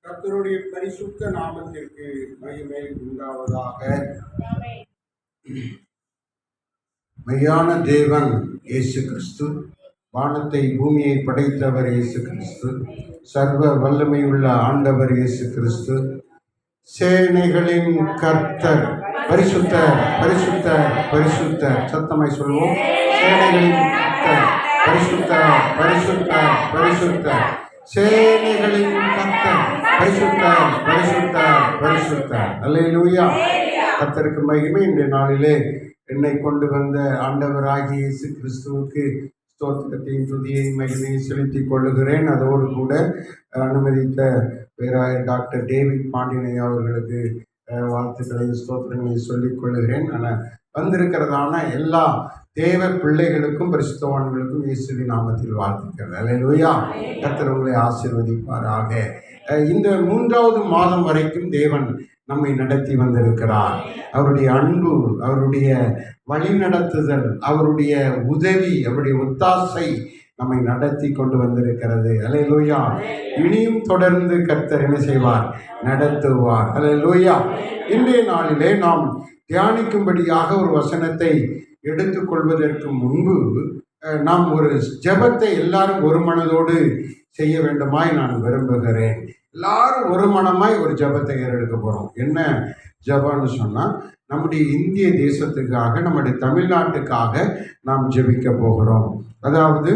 கர்த்தருடைய பரிசுத்த நாமத்திற்கு மகிமை உண்டாவதாக. மெய்யான தேவன் இயேசு கிறிஸ்து, வானத்தை பூமியை படைத்தவர் இயேசு கிறிஸ்து, சர்வ வல்லமையுள்ள ஆண்டவர் இயேசு கிறிஸ்து, சேனைகளின் கர்த்தர், பரிசுத்த பரிசுத்த பரிசுத்த, சத்தமாய் சொல்வோம், சேனைகளின் கர்த்தர், பரிசுத்த பரிசுத்த பரிசுத்த, சேனைகளின் கர்த்தர், பரிசுத்த பரிசுத்த பரிசுத்த. அல்லேலூயா. கர்த்தருக்கு மகிமை. இன்றைய நாளிலே என்னை கொண்டு வந்த ஆண்டவராகிய இயேசு கிறிஸ்துவுக்கு ஸ்தோத்திரத்தையும் துதியையும் மகிமையை செலுத்திக் கொள்ளுகிறேன். அதோடு கூட அனுமதித்த பேராயர் டாக்டர் டேவிட் பாண்டியனை அவர்களுக்கு வாழ்த்துக்களையும் ஸ்தோத்திரங்களையும் சொல்லிக் கொள்ளுகிறேன். ஆனால் வந்திருக்கிறதான எல்லா தேவ பிள்ளைகளுக்கும் பரிசுத்தவான்களுக்கும் இயேசுவின் நாமத்தில் வாழ்த்துக்கள். அல்லேலூயா. கர்த்தர் உங்களை ஆசீர்வதிப்பாராக. இந்த 3வது மாதம் வரைக்கும் தேவன் நம்மை நடத்தி வந்திருக்கிறார். அவருடைய அன்பு, அவருடைய வழிநடத்துதல், அவருடைய உதவி, அவருடைய ஒத்தாசை நம்மை நடத்தி கொண்டு வந்திருக்கிறது. அல்லேலூயா. இனியும் தொடர்ந்து கர்த்தர் என்ன செய்வார்? நடத்துவார். அல்லேலூயா. இன்றைய நாளிலே நாம் தியானிக்கும்படியாக ஒரு வசனத்தை எடுத்துக்கொள்வதற்கு முன்பு நாம் ஒரு ஜெபத்தை எல்லாரும் ஒரு மனதோடு செய்ய வேண்டுமாய் நான் விரும்புகிறேன். எல்லாரும் ஒரு மனமாய் ஒரு ஜெபத்தை ஏறெடுக்க போகிறோம். என்ன ஜெபம்னு சொன்னால், நம்முடைய இந்திய தேசத்துக்காக, நம்முடைய தமிழ்நாட்டுக்காக நாம் ஜெபிக்க போகிறோம். அதாவது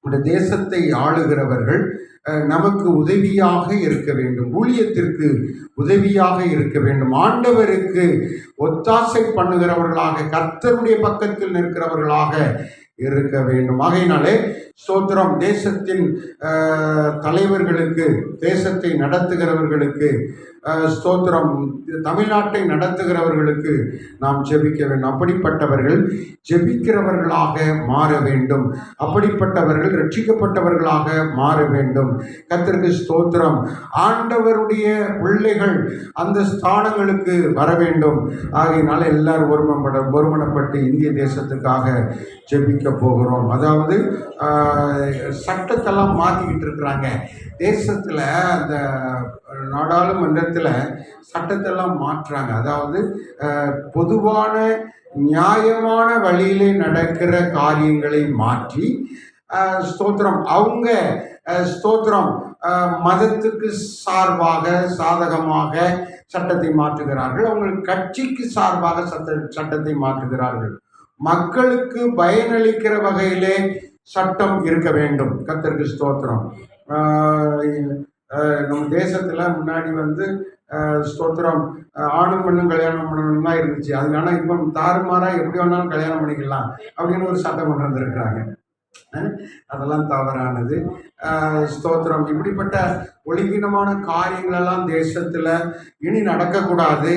இந்த தேசத்தை ஆளுகிறவர்கள் நமக்கு உதவியாக இருக்க வேண்டும், ஊழியத்திற்கு உதவியாக இருக்க வேண்டும், ஆண்டவருக்கு ஒத்தாசை பண்ணுகிறவர்களாக, கர்த்தருடைய பக்கத்தில் நிற்கிறவர்களாக இருக்க வேண்டும். ஆகையினாலே ஸ்தோத்திரம். தேசத்தின் தலைவர்களுக்கு, தேசத்தை நடத்துகிறவர்களுக்கு ஸ்தோத்திரம், தமிழ்நாட்டை நடத்துகிறவர்களுக்கு நாம் ஜெபிக்க வேண்டும். அப்படிப்பட்டவர்கள் ஜெபிக்கிறவர்களாக மாற வேண்டும். அப்படிப்பட்டவர்கள் ரட்சிக்கப்பட்டவர்களாக மாற வேண்டும். கர்த்தருக்கு ஸ்தோத்திரம். ஆண்டவருடைய பிள்ளைகள் அந்த ஸ்தானங்களுக்கு வர வேண்டும். ஆகையினால எல்லாரும் ஒருமனப்பட்டு இந்திய தேசத்துக்காக ஜெபிக்க போகிறோம். அதாவது சட்டத்தெல்லாம் மாற்றிக்கிட்டு இருக்கிறாங்க தேசத்தில். அந்த நாடாளுமன்றத்தில் சட்டத்தெல்லாம் மாற்றுறாங்க. அதாவது பொதுவான நியாயமான வழியிலே நடக்கிற காரியங்களை மாற்றி ஸ்தோத்திரம், அவங்க ஸ்தோத்திரம் மதத்துக்கு சார்பாக சாதகமாக சட்டத்தை மாற்றுகிறார்கள். அவங்க கட்சிக்கு சார்பாக சட்டத்தை மாற்றுகிறார்கள். மக்களுக்கு பயனளிக்கிற வகையிலே சட்டம் இருக்க வேண்டும். கர்த்தருக்கு ஸ்தோத்திரம். நம்ம தேசத்தில் முன்னாடி ஸ்தோத்திரம், ஆணும் பெண்ணும் கல்யாணம் பண்ணணும்லாம் இருந்துச்சு. அதனால இப்போ தாறுமாறாக எப்படி வேணாலும் கல்யாணம் பண்ணிக்கலாம் அப்படின்னு ஒரு சட்டம் கொண்டு வந்திருக்கிறாங்க. அதெல்லாம் தவறானது. ஸ்தோத்திரம். இப்படிப்பட்ட ஒழுங்கீனமான காரியங்களெல்லாம் தேசத்தில் இனி நடக்கக்கூடாது.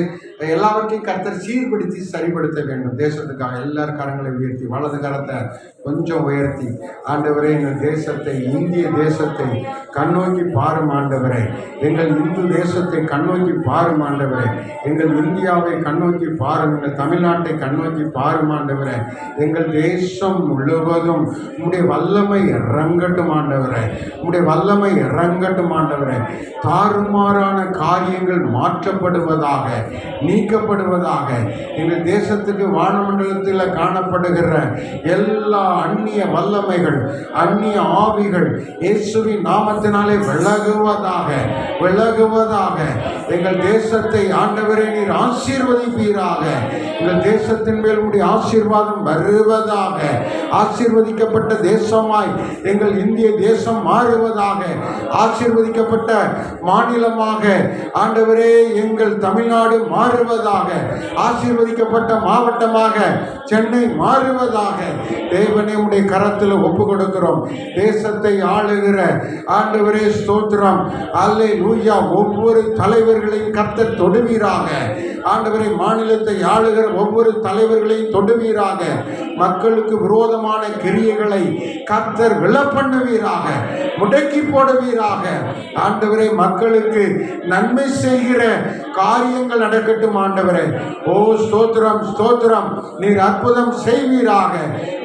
எல்லாவற்றையும் கர்த்தர் சீர்படுத்தி சரிப்படுத்த வேண்டும். தேசத்துக்காக எல்லார் கரங்களை உயர்த்தி, வலது கரத்தை கொஞ்சம் உயர்த்தி, ஆண்டவரே எங்கள் தேசத்தை, இந்திய தேசத்தை கண்ணோக்கி பாரும் ஆண்டவரே, எங்கள் இந்து தேசத்தை கண்ணோக்கி பாரும் ஆண்டவரே, எங்கள் இந்தியாவை கண்ணோக்கி பாரும், எங்கள் தமிழ்நாட்டை கண்ணோக்கி பாரும் ஆண்டவரே, எங்கள் தேசம் முழுவதும் உம்முடைய வல்லமை இறங்கட்டும் ஆண்டவரே, உம்முடைய வல்லமை இறங்கட்டும் ஆண்டவரே. தாறுமாறான காரியங்கள் மாற்றப்படுவதாக, நீக்கப்படுவதாக. எங்கள் தேசத்துக்கு வானமண்டலத்தில் காணப்படுகிற எல்லா அந்நிய வல்லமைகள், அந்நிய ஆவிகள் இயேசுவின் நாமத்தினாலே விலகுவதாக, விலகுவதாக. எங்கள் தேசத்தை ஆண்டவரே நீர் ஆசீர்வதிப்பீராக. எங்கள் தேசத்தின் மேல் உடைய ஆசீர்வாதம் வருவதாக. ஆசீர்வதிக்கப்பட்ட தேசமாய் எங்கள் இந்திய தேசம் மாறுவதாக. ஆசீர்வதிக்கப்பட்ட மாநிலமாக ஆண்டவரே எங்கள் தமிழ்நாடு மாறுவதாக. ஆசீர்வதிக்கப்பட்ட மாவட்டமாக சென்னை மாறுவதாக. தேவனே உடைய கரத்தில் ஒப்பு கொடுக்கிறோம். தேசத்தை ஆளுகிற ஆண்டவரே ஸ்தோத்திரம், அல்லேலூயா. ஒவ்வொரு தலைவர்களையும் கர்த்தர் தொடுவீராக. ஆண்டவரை மாநிலத்தை ஆளுகிற ஒவ்வொரு தலைவர்களையும் தொடுவீராக. மக்களுக்கு விரோதமான கிரியைகளை கர்த்தர் விலப்பண்ணுவீராக, முடக்கி போடுவீராக. ஆண்டவரே, மக்களுக்கு நன்மை செய்கிற காரியங்கள் நடக்கட்டும் ஆண்டவரே. ஓ ஸ்தோத்திரம், ஸ்தோத்திரம். நீர் அற்புதம் செய்வீராக.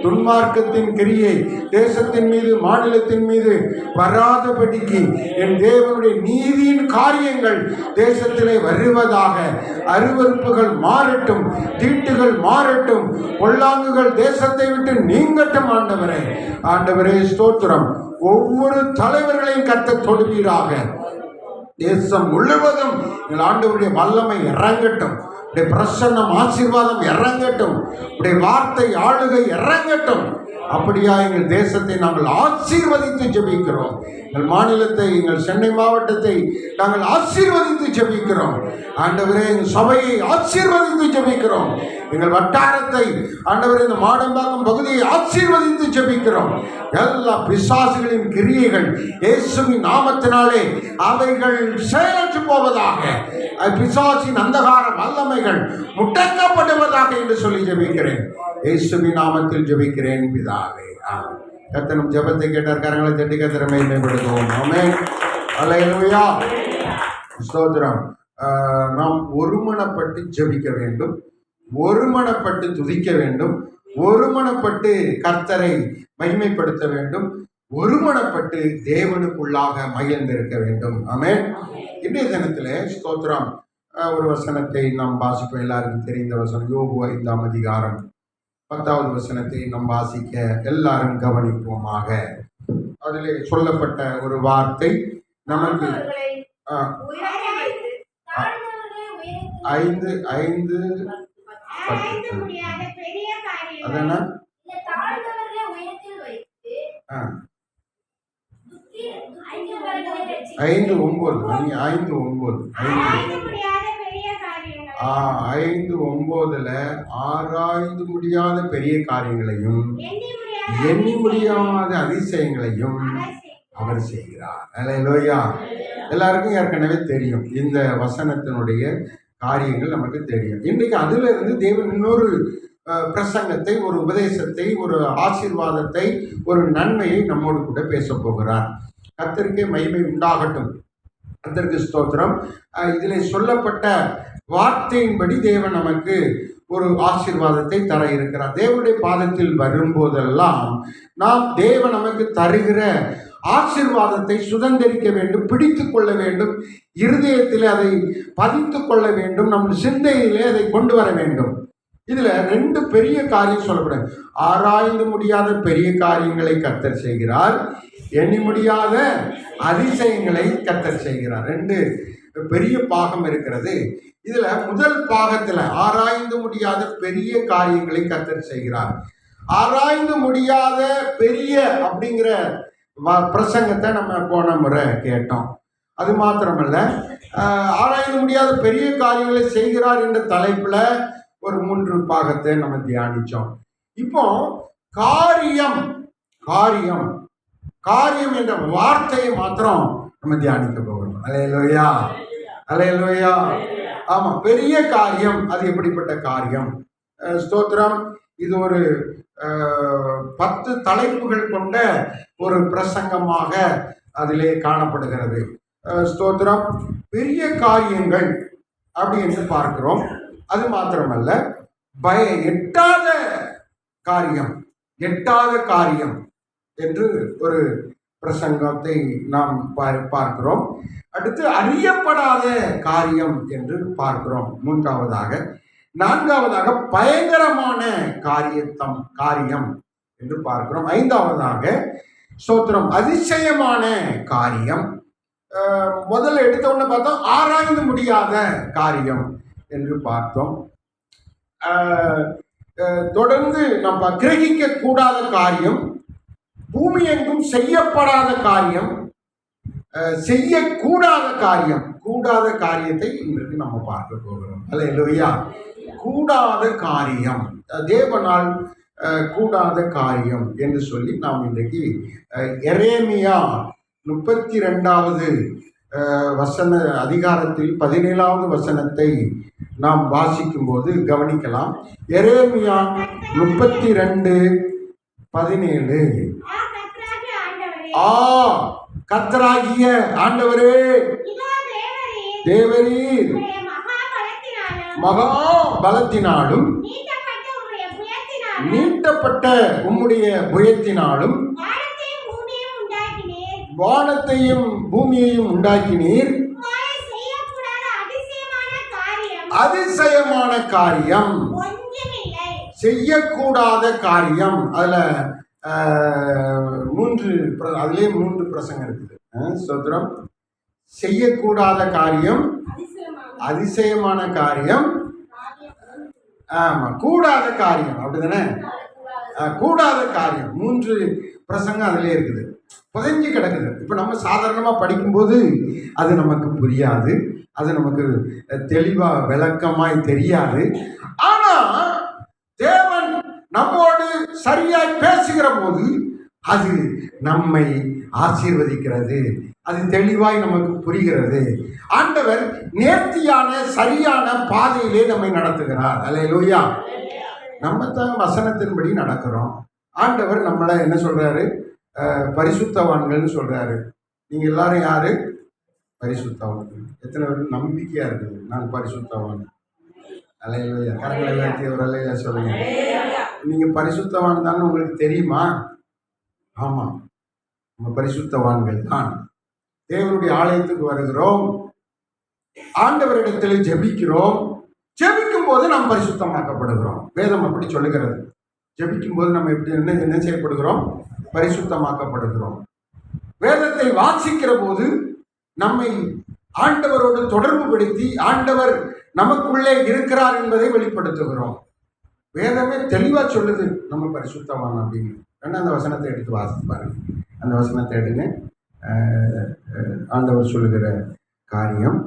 துன்மார்க்கத்தின் கிரியை தேசத்தின் மீது, மாநிலத்தின் மீது வராதபடிக்கு என் தேவனுடைய நீதியின் காரியங்கள் தேசத்திலே வருவதாக. அருவருப்புகள் மாறட்டும், தீட்டுகள் மாறட்டும், பொல்லாங்குகள் தேசத்தை விட்டு நீங்கட்டும் ஆண்டவரே. ஆண்டவரே ஸ்தோத்திரம். ஒவ்வொரு தலைவர்களையும் கர்த்தர் தொடுவீராக. தேசம் முழுவதும் எங்கள் ஆண்டவருடைய வல்லமை இறங்கட்டும். உடைய பிரசன்னம், ஆசீர்வாதம் இறங்கட்டும். உடைய வார்த்தை, ஆளுகை இறங்கட்டும். அப்படியா எங்கள் தேசத்தை நாங்கள் ஆசீர்வதித்து ஜெபிக்கிறோம். எங்கள் மாநிலத்தை, எங்கள் சென்னை மாவட்டத்தை நாங்கள் ஆசீர்வதித்து ஜெபிக்கிறோம் ஆண்டவரே. எங்கள் சபையை ஆசீர்வதித்து ஜெபிக்கிறோம். எங்கள் வட்டாரத்தை ஆண்டவரே, இந்த மாடம்பாக்கம் பகுதியை ஆசீர்வதித்து ஜெபிக்கிறோம். எல்லா பிசாசுகளின் கிரியைகள் இயேசுவின் நாமத்தினாலே அவைகள் செயலற்று போவதாக. பிசாசின் அந்தகார வல்லமைகள் முடக்கப்படுவதாக என்று சொல்லி ஜெபிக்கிறேன். இயேசுவின் நாமத்தில் ஜெபிக்கிறேன் பிதாவே. கர்த்தர் ஜெபத்தை கேட்டார். கரங்களை தட்டி கர்த்தரை மேம்படுத்துவோம். ஆமென். அல்லேலூயா. ஸ்தோத்திரம். நாம் ஒருமனப்பட்டு ஜெபிக்க வேண்டும், ஒருமனப்பட்டு துதிக்க வேண்டும், ஒருமனப்பட்டு கர்த்தரை மகிமைப்படுத்த வேண்டும், ஒருமனப்பட்டு தேவனுக்குள்ளாக மகிழ்ந்திருக்க வேண்டும். ஆமென். இன்றைய தினத்திலே ஸ்தோத்திரம் ஒரு வசனத்தை நாம் வாசிப்போம். எல்லாருக்கும் தெரிந்த வசனம் யோபு 5ஆம் அதிகாரம் 10வது வசனத்தை நாம் வாசிக்க எல்லாரும் கவனிப்போமாக. அதிலே சொல்லப்பட்ட ஒரு வார்த்தை நமக்கு 5:5 அதனா 5:9 ஆராய்ந்து முடியாத பெரிய காரியங்களையும் எண்ணி முடியாத அதிசயங்களையும் அவர் செய்கிறார். அல்லேலூயா. எல்லாருக்கும் ஏற்கனவே தெரியும் இந்த வசனத்தினுடைய காரியங்கள், நமக்கு தெரியும். இன்றைக்கு அதுல இருந்து தேவன் இன்னொரு பிரசங்கத்தை, ஒரு உபதேசத்தை, ஒரு ஆசீர்வாதத்தை, ஒரு நன்மையை நம்மோடு கூட பேச போகிறார். கர்த்தருக்கே மகிமை உண்டாகட்டும். கர்த்தருக்கு ஸ்தோத்திரம். இதில் சொல்லப்பட்ட வார்த்தையின்படி தேவன் நமக்கு ஒரு ஆசீர்வாதத்தை தர இருக்கிறார். தேவனுடைய பாதத்தில் வரும்போதெல்லாம் நாம் தேவன் நமக்கு தருகிற ஆசீர்வாதத்தை சுதந்திரிக்க வேண்டும், பிடித்து கொள்ள வேண்டும், இருதயத்தில் அதை பதித்து கொள்ள வேண்டும், நம் சிந்தையிலே அதை கொண்டு வர வேண்டும். இதுல 2 பெரிய காரியம் சொல்லப்படுது. ஆராய்ந்து முடியாத பெரிய காரியங்களை கர்த்தர் செய்கிறார், எண்ணி முடியாத அதிசயங்களை கர்த்தர் செய்கிறார். 2 பெரிய பாகம் இருக்கிறது. இதுல முதல் பாகத்துல ஆராய்ந்து முடியாத பெரிய காரியங்களை கர்த்தர் செய்கிறார். ஆராய்ந்து முடியாத பெரிய அப்படிங்கிற பிரசங்கத்தை நம்ம போன முறை கேட்டோம். அது மாத்திரமல்ல, ஆராய்ந்து முடியாத பெரிய காரியங்களை செய்கிறார் என்ற தலைப்புல ஒரு 3 பாகத்தை நம்ம தியானிச்சோம். இப்போ காரியம் காரியம் காரியம் என்ற வார்த்தையை மாத்திரம் நம்ம தியானிக்க போகிறோம். அல்லேலூயா, அல்லேலூயா. ஆமா, பெரிய காரியம். அது எப்படிப்பட்ட காரியம்? ஸ்தோத்திரம். இது ஒரு 10 தலைப்புகள் கொண்ட ஒரு பிரசங்கமாக அதிலே காணப்படுகிறது. ஸ்தோத்திரம். பெரிய காரியங்கள் அப்படி என்று பார்க்கிறோம். அது மாத்திரமல்ல, எட்டாத காரியம், எட்டாத காரியம் என்று ஒரு பிரசங்கத்தை நாம் பார்க்கிறோம். அடுத்து அறியப்படாத காரியம் என்று பார்க்கிறோம் 3ஆவதாக. 4ஆவதாக பயங்கரமான காரியம் என்று பார்க்கிறோம். 5ஆவதாக ஸ்தோத்திரம் அதிசயமான காரியம். முதல்ல எடுத்த உடனே பார்த்தோம் ஆராய்ந்து முடியாத காரியம் என்று பார்த்தோம். தொடர்ந்து நம்ம கிரகிக்க கூடாத காரியம், பூமி எங்கும் செய்யப்படாத காரியம், செய்யக்கூடாத காரியம். கூடாத காரியத்தை இன்றைக்கு நம்ம பார்க்க போகிறோம். அல்லேலூயா. கூடாத காரியம், தேவனால் கூடாத காரியம் என்று சொல்லி நாம் இன்றைக்கு எரேமியா 32வது வசன அதிகாரத்தில் 17வது வசனத்தை நாம் வாசிக்கும் போது கவனிக்கலாம். எரேமியா 32:17. கர்த்தராகிய ஆண்டவரே, தேவரீர் மகா பலத்தினாலும் நீட்டப்பட்ட உம்முடைய புயத்தினாலும் வானத்தையும் பூமியையும் உண்டாக்கினீர். அதிசயமான காரியம், செய்யக்கூடாத காரியம். அதுல அதுலயே 3 பிரசங்கம் இருக்குது. ஸ்தோத்திரம். செய்யக்கூடாத காரியம், அதிசயமான காரியம், ஆமா, கூடாத காரியம். அப்படிதானே? கூடாத காரியம் 3 பிரசங்கம் அதுல இருக்குது, புதைஞ்சு கிடக்குது. இப்ப நம்ம சாதாரணமா படிக்கும்போது அது நமக்கு புரியாது, அது நமக்கு தெளிவா விளக்கமாய் தெரியாது. ஆனா தேவன் நம்மோடு சரியாய் பேசுகிற போது அது நம்மை ஆசீர்வதிக்கிறது, அது தெளிவாய் நமக்கு புரிகிறது. ஆண்டவர் நேர்த்தியான சரியான பாதையிலே நம்மை நடத்துகிறார். அல்லேலூயா. நம்ம தான் வசனத்தின்படி நடக்கிறோம். ஆண்டவர் நம்மளை என்ன சொல்றாரு? பரிசுத்தவான்கள்னு சொல்றாரு. நீங்க எல்லாரும் யாரு? பரிசுத்தவான்கள். எத்தனை பேருக்கு நம்பிக்கையா இருக்குது நான் பரிசுத்தவான்? அல்லேலூயா. கரங்களை உயர்த்தி ஒரு அல்லேலூயா சொல்லுங்க. நீங்க பரிசுத்தவான் தான் உங்களுக்கு தெரியுமா? ஆமா, நம்ம பரிசுத்தவான்கள் தான். தேவனுடைய ஆலயத்துக்கு வருகிறோம், ஆண்டவரிடத்தில் ஜெபிக்கிறோம். ஜெபிக்கும் போது நாம் பரிசுத்தமாக்கப்படுகிறோம். வேதம் அப்படி சொல்லுகிறது. ஜெபிக்கும் போது நம்ம எப்படி என்ன செய்யப்படுகிறோம்? பரிசுத்தமாக்கப்படுகிறோம். வேதத்தை வாசிக்கிற போது நம்மை ஆண்டவரோடு தொடர்பு படுத்தி ஆண்டவர் நமக்குள்ளே இருக்கிறார் என்பதை வெளிப்படுத்துகிறோம். வேதமே தெளிவா சொல்லுது நம்ம பரிசுத்தவான் அப்படின்னு. அந்த வசனத்தை எடுத்து வாசித்து பாருங்க. அந்த வசனத்தை எடுங்க. ஆண்டவர் சொல்லுகிற காரியம்.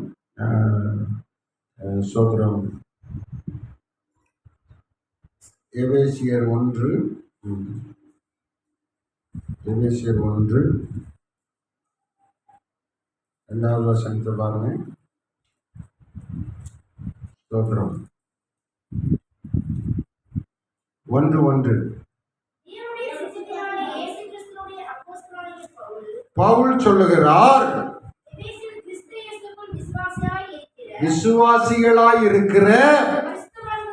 சோதரம் எபேசியர் 1 2வது வசனத்தை பாருங்க. சோதரம் 1:1 பவுல் சொல்லுகிறார், விசுவாசிகளாய் இருக்கிற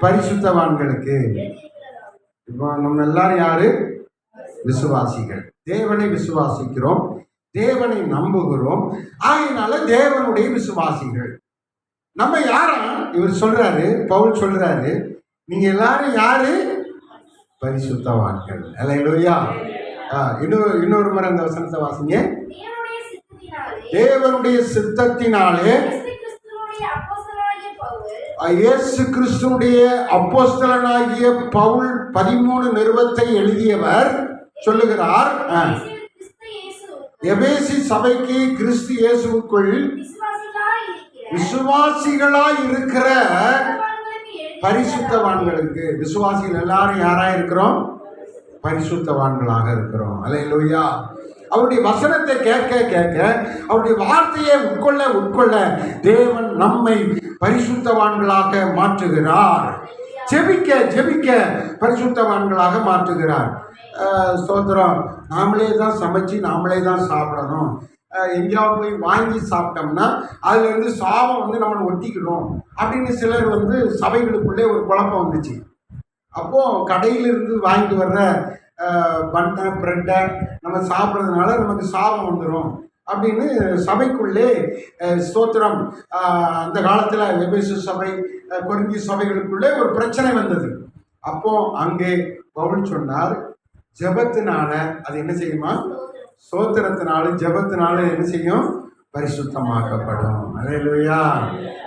பரிசுத்தவான்களுக்கு. இப்போ நம்ம எல்லாரும் யாரு? விசுவாசிகள். தேவனை விசுவாசிக்கிறோம், தேவனை நம்புகிறோம். ஆகையினால தேவனுடைய விசுவாசிகள். நம்ம யாரா? இவர் சொல்றாரு, பவுல் சொல்றாரு, நீங்க எல்லாரும் யாரு? பரிசுத்தவான்கள். அல்லேலூயா. இன்னொரு முறை அந்த வசனத்தை வாசிங்க. தேவனுடைய சித்தத்தினாலே இயேசு கிறிஸ்துவுடைய அப்போஸ்தலனாகிய பவுல் 13 நிருபத்தை எழுதியவர் சொல்லுகிறார், எபேசி சபைக்கு கிறிஸ்து இயேசுவுக்குள் விசுவாசிகளாய் இருக்கிற பரிசுத்தவான்களுக்கு. விசுவாசிகள் எல்லாரும் யாரா இருக்கிறோம்? பரிசுத்தவான்களாக இருக்கிறோம். அல்லேலூயா. அவருடைய வசனத்தை கேட்க கேட்க, அவருடைய வார்த்தையை உட்கொள்ள தேவன் நம்மை பரிசுத்தவான்களாக மாற்றுகிறார். ஜெபிக்க ஜெபிக்க பரிசுத்தவான்களாக மாற்றுகிறார். ஸ்தோத்திரம். நாமளே தான் சமைச்சு நாமளே தான் சாப்பிடணும். எங்கேயாவது போய் வாங்கி சாப்பிட்டோம்னா அதுலேருந்து சாபம் நம்மளை ஒட்டிக்கணும் அப்படின்னு சிலர் சபைகளுக்குள்ளே ஒரு குழப்பம் வந்துச்சு. அப்போது கடையிலிருந்து வாங்கிட்டு வர்ற பன்னை பிரெட்டை நம்ம சாப்பிட்றதுனால நமக்கு சாபம் வந்துடும் அப்படின்னு சபைக்குள்ளே ஸ்தோத்திரம். அந்த காலத்தில் எபேசு சபை, கொரிந்தி சபைகளுக்குள்ளே ஒரு பிரச்சனை வந்தது. அப்போது அங்கே பவுல் சொன்னார், ஜெபத்தினால அது என்ன செய்யுமா? ஸ்தோத்திரத்தினாலும் ஜெபத்தினாலும் என்ன செய்யும்? பரிசுத்தமாக்கப்படும். அல்லேலூயா.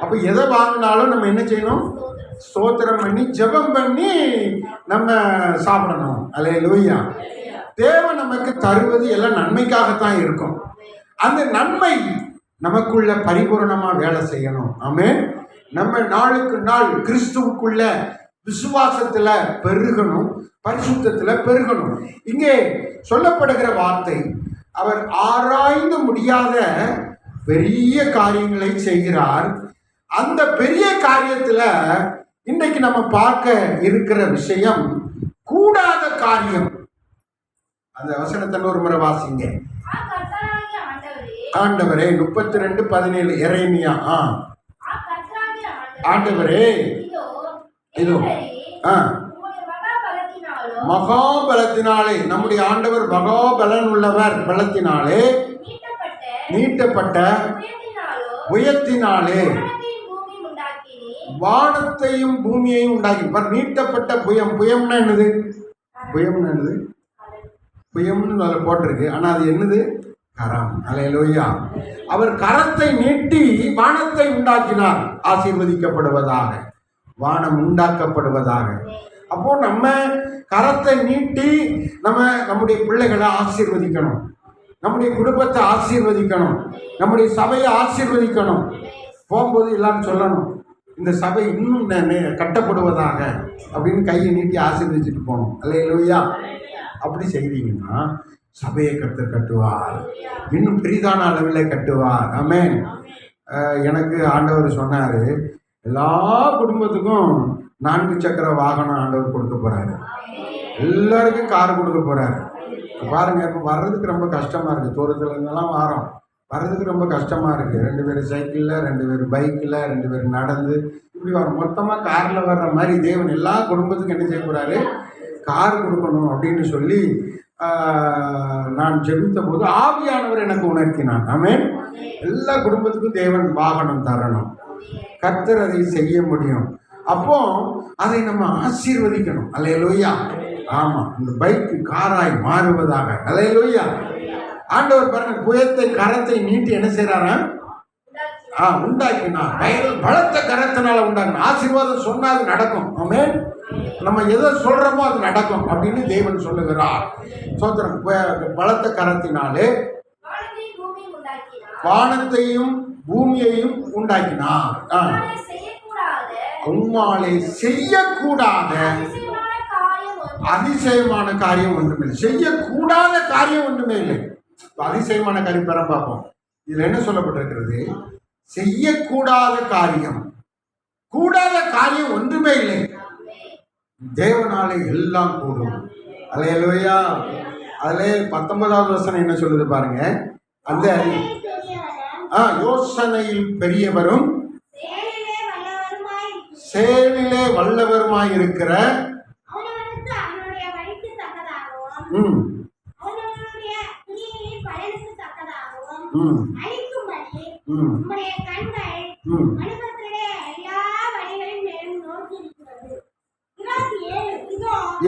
அப்போ எதை வாங்கினாலும் நம்ம என்ன செய்யணும்? ஸ்தோத்திரம் பண்ணி ஜெபம் பண்ணி நம்ம சாப்பிடணும். அல்லேலூயா. தேவன் நமக்கு தருவது எல்லாம் நன்மைக்காகத்தான் இருக்கும். அந்த நன்மை நமக்குள்ள பரிபூரணமா வேலை செய்யணும். ஆமென். நம்ம நாளுக்கு நாள் கிறிஸ்துவுக்குள்ள விசுவாசத்துல பெருகணும், பரிசுத்தத்துல பெருகணும். இங்கே சொல்லப்படுகிற வார்த்தை, அவர் ஆராய்ந்து முடியாத பெரிய காரியங்களை செய்கிறார். அந்த பெரிய காரியத்துல இன்றைக்கு நம்ம பார்க்க இருக்கிற விஷயம் கூடாத காரியம். அந்த வசனத்தை ஒரு முறை வாசிங்க. ஆண்டவரே 32:17 எரேமியா. கர்த்தராகிய ஆண்டவரே இதோ இதோ ஆ உம்முடைய மகாபலத்தினாலும் மகாபலத்தினாலே, நம்முடைய ஆண்டவர் மகாபலன் உள்ளவர், பலத்தினாலே நீட்டப்பட்ட புயத்தினாலே வானத்தையும் பூமியையும் உண்டாக்கி. நீட்டப்பட்ட புயம். புயம்னா என்னது? புயம்னா என்னது? புயம்னு அதில் போட்டிருக்கு, ஆனால் அது என்னது? கரம். அல்லேலூயா. அவர் கரத்தை நீட்டி வானத்தை உண்டாக்கினார். ஆசீர்வதிக்கப்படுவதாக, வானம் உண்டாக்கப்படுவதாக. அப்போ நம்ம கரத்தை நீட்டி நம்முடைய பிள்ளைகளை ஆசீர்வதிக்கணும், நம்முடைய குடும்பத்தை ஆசீர்வதிக்கணும், நம்முடைய சபையை ஆசீர்வதிக்கணும். போகும்போது எல்லாரும் சொல்லணும், இந்த சபை இன்னும் கட்டப்படுவதாக அப்படின்னு கையை நீட்டி ஆசீர்வதிச்சுட்டு போகணும். அல்லேலூயா. அப்படி செய்தீங்கன்னா சபையை கட்டுவார், இன்னும் பெரிதான அளவில் கட்டுவார். ஆமென். எனக்கு ஆண்டவர் சொன்னார், எல்லா குடும்பத்துக்கும் 4 சக்கர வாகனம் ஆண்டவர் கொடுக்க போகிறாரு, எல்லாருக்கும் கார் கொடுக்க போகிறாரு. பாருங்க, இப்போ வர்றதுக்கு ரொம்ப கஷ்டமாக இருக்குது. தூரத்தில் இருந்தெல்லாம் வாரம் வர்றதுக்கு ரொம்ப கஷ்டமாக இருக்குது. 2 பேர் சைக்கிளில், 2 பேர் பைக்கில், 2 பேர் நடந்து, இப்படி வரும். மொத்தமாக காரில் வர்ற மாதிரி தேவன் எல்லா குடும்பத்துக்கும் என்ன செய்ய போகிறாரு? கார் கொடுக்கணும் அப்படின்னு சொல்லி நான் ஜெபித்த போது ஆவியானவர் எனக்கு உணர்த்தினான். ஆமென். எல்லா குடும்பத்துக்கும் தேவன் வாகனம் தரணும், கர்த்தர் அதை செய்ய முடியும். அப்போ அதை நம்ம ஆசீர்வதிக்கணும். அல்லேலூயா. ஆமாம், இந்த பைக்கு காராய் மாறுவதாக. அல்லேலூயா. ஆண்டவர் பாருங்க, புயத்தை கரத்தை நீட்டி என்ன செய்யறாரா? உண்டாக்கினார். பலத்த கரத்தினால உண்டாக்கணும். ஆசீர்வாதம் சொன்னா அது நடக்கும். ஆமென். நம்ம எதை சொல்றோமோ அது நடக்கும் அப்படின்னு தேவன் சொல்லுகிறார். சோத்திரம். பலத்த கரத்தினாலே வானத்தையும் பூமியையும் உண்டாக்கினார். உம்மாலே செய்யக்கூடாத அதிசயமான காரியம் ஒன்றுமே இல்லை. செய்யக்கூடாத காரியம் ஒன்றுமே இல்லை. அதிசயமான காரியம் பெற பார்ப்போம். இதுல என்ன சொல்லப்பட்டிருக்கிறது? செய்யக்கூடாத காரியம், கூடாத காரியம் ஒன்றுமே இல்லை. தேவனாலே எல்லாம் கூடும். அல்லேலூயா. அதிலே 19வது வசனம் என்ன சொல்லுது பாருங்க. அந்த யோசனையில் பெரியவரும் செயலிலே வல்லவருமாய் இருக்கிற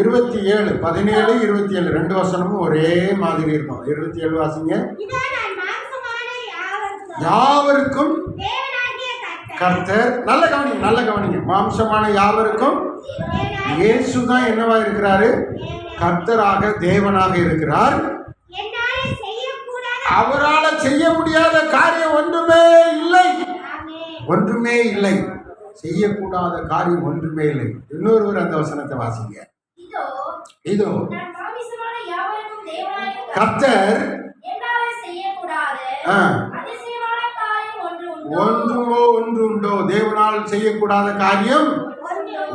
இருபத்தி 17, 27 2 வசனமும் ஒரே மாதிரி இருக்கும். 27 வாசிங்க. யாவருக்கும் கர்த்தர், நல்ல கவனிங்க. மாம்சமான யாவருக்கும் இயேசு தான் என்னவா இருக்கிறாரு? கர்த்தராக, தேவனாக இருக்கிறார். அவரால் செய்ய முடியாத காரியம் ஒன்றுமே இல்லை. செய்யக்கூடாத காரியம் ஒன்றுமே இல்லை. இன்னொருவர் அந்த வசனத்தை வாசிங்க. இதோ கர்த்தர் ஒன்று உண்டோ? தேவனால் செய்யக்கூடாத காரியம்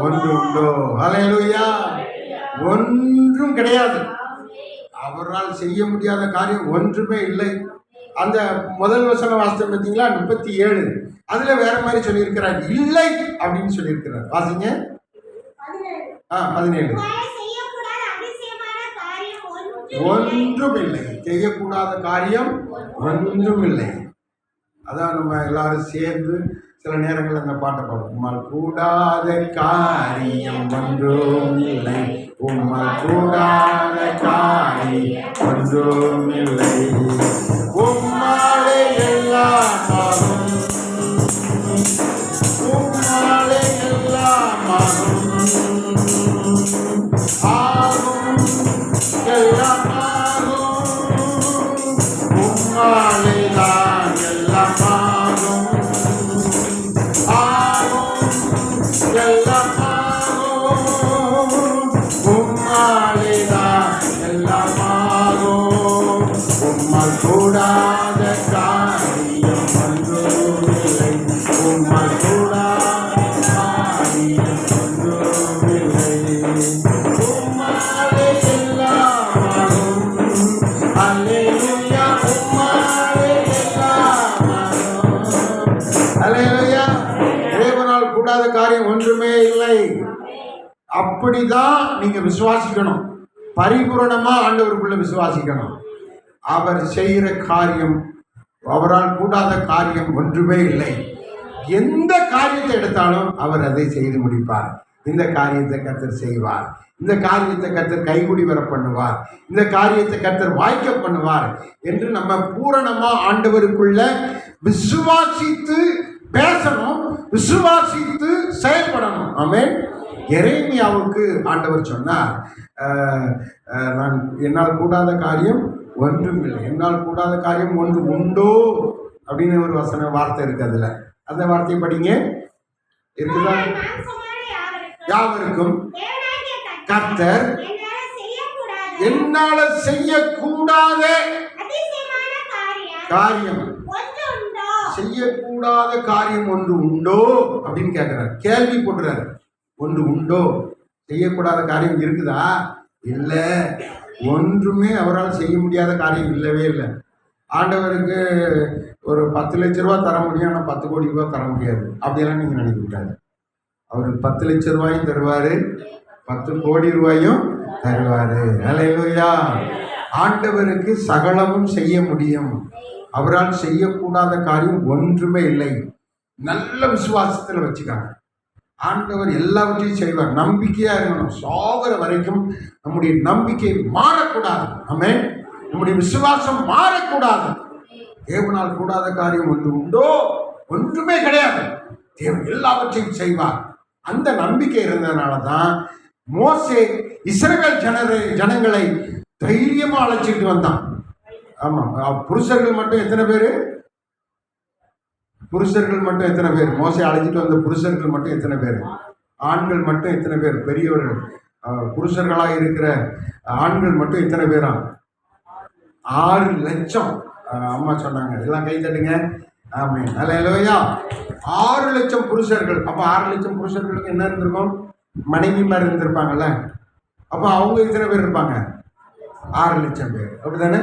ஒன்று உண்டோ? அல்லேலூயா. ஒன்றும் கிடையாது. அவரால் செய்ய முடியாத காரியம் ஒன்றுமே இல்லை. அந்த முதல் வசன வாசித்தம் பார்த்தீங்களா? 37 அதுல வேற மாதிரி சொல்லியிருக்கிறார். இல்லை அப்படின்னு சொல்லியிருக்கிறார். வாசிங்க. 17 ஒன்றும் இல்லை. செய்யக்கூடாத காரியம் ஒன்றும் இல்லை. அதான் நம்ம எல்லாரும் சேர்ந்து சில நேரங்களில் அந்த பாட்டை பாடுவோம். உம்மால் கூடாத காரியம் ஒன்றும் இல்லை, உம்மால் கூடாத காரியம் ஒன்றும் இல்லை, உம்மாலே எல்லாம் ஆகும், உம்மாலே எல்லாம் ஆகும், ஆகும் எல்லாம் ஆகும், உம்மாலே தான் எல்லாம் ஆகும், ஆகும் எல்லாம் ஆகும், உம்மாலே தான் எல்லாம் ஆகும், உம்மால் கூடாத காரியம் ஒன்றும் இல்லை, உம்மால் கூடாத காரியம் ஒன்றும் இல்லை, அப்படிதான் நீங்க விசுவாசிக்கணும். பரிபூரணமா ஆண்டவருக்குள்ள விசுவாசிக்கணும். அவர் செய்கிற காரியம், அவரால் கூடாத காரியம் ஒன்றுமே இல்லை. எந்த காரியத்தை எடுத்தாலும் அவர் அதை செய்து முடிப்பார். இந்த காரியத்தை கர்த்தர் செய்வார், இந்த காரியத்தை கர்த்தர் கைகூடி வர பண்ணுவார், இந்த காரியத்தை கர்த்தர் வாய்க்க பண்ணுவார் என்று நம்ம பூரணமா ஆண்டவருக்குள்ள விசுவாசித்து பேசணும், விசுவாசித்து செயல்படணும். ஆமென். எரேமியாவுக்கு ஆண்டவர் சொன்னார், நான் என்னால் கூடாத காரியம் ஒன்றும் இல்லை, என்னால் கூடாத காரியம் ஒன்று உண்டோ அப்படின்னு ஒரு வார்த்தை இருக்கு. அதுல அந்த வார்த்தையை படிங்க. இருக்குதா? யாவருக்கும் கர்த்தர் என்னால செய்யக்கூடாத காரியம், செய்யக்கூடாத காரியம் ஒன்று உண்டோ அப்படின்னு கேட்கிறார். கேள்வி போட்டுறாரு. ஒன்று உண்டோ, செய்யக்கூடாத காரியம் இருக்குதா? இல்ல, ஒன்றுமே அவரால் செய்ய முடியாத காரியம் இல்லவே இல்லை. ஆண்டவருக்கு ஒரு 10 லட்ச ரூபா தர முடியும், ஆனால் 10 கோடி ரூபா தர முடியாது. அப்படியெல்லாம் நீங்க நினைக்க கூடாது. அவருக்கு 10 லட்ச ரூபாயும் தருவாரு, 10 கோடி ரூபாயும் தருவாரு. ஹல்லேலூயா. ஆண்டவருக்கு சகலமும் செய்ய முடியும். அவரால் செய்யக்கூடாத காரியம் ஒன்றுமே இல்லை. நல்ல விசுவாசத்துல வச்சுக்காங்க. ஆண்டவர் எல்லாவற்றையும் செய்வார். நம்பிக்கையா இருக்கணும். சாகிற வரைக்கும் நம்முடைய நம்பிக்கை மாறக்கூடாது. ஆமென். நம்முடைய விசுவாசம் மாறக்கூடாது. தேவனால் கூடாத காரியம் ஒன்று உண்டோ? ஒன்றுமே கிடையாது. தேவன் எல்லாவற்றையும் செய்வார். அந்த நம்பிக்கை இருந்ததுனால தான் மோசே இஸ்ரவேல் ஜனங்களை தைரியமா அழைச்சிட்டு வந்தான். ஆமா, புருஷர்கள் மட்டும் எத்தனை பேரு? புருஷர்கள் மட்டும் எத்தனை பேர்? மோசே அழைச்சிட்டு வந்த புருஷர்கள் மட்டும் எத்தனை பேர்? ஆண்கள் மட்டும் எத்தனை பேர்? பெரியவர்கள் புருஷர்களாக இருக்கிற ஆண்கள் மட்டும் எத்தனை பேரா? 6 லட்சம். அம்மா சொன்னாங்க, எல்லாம் கை தட்டுங்க. ஆமென். ஹல்லேலூயா. 6 லட்சம் புருஷர்கள். அப்போ 6 லட்சம் புருஷர்களுக்கு என்ன இருந்திருக்கும்? மனைவி மாதிரி இருந்திருப்பாங்கல்ல. அப்போ அவங்க எத்தனை பேர் இருப்பாங்க? 6 லட்சம் பேர். அப்படித்தானே?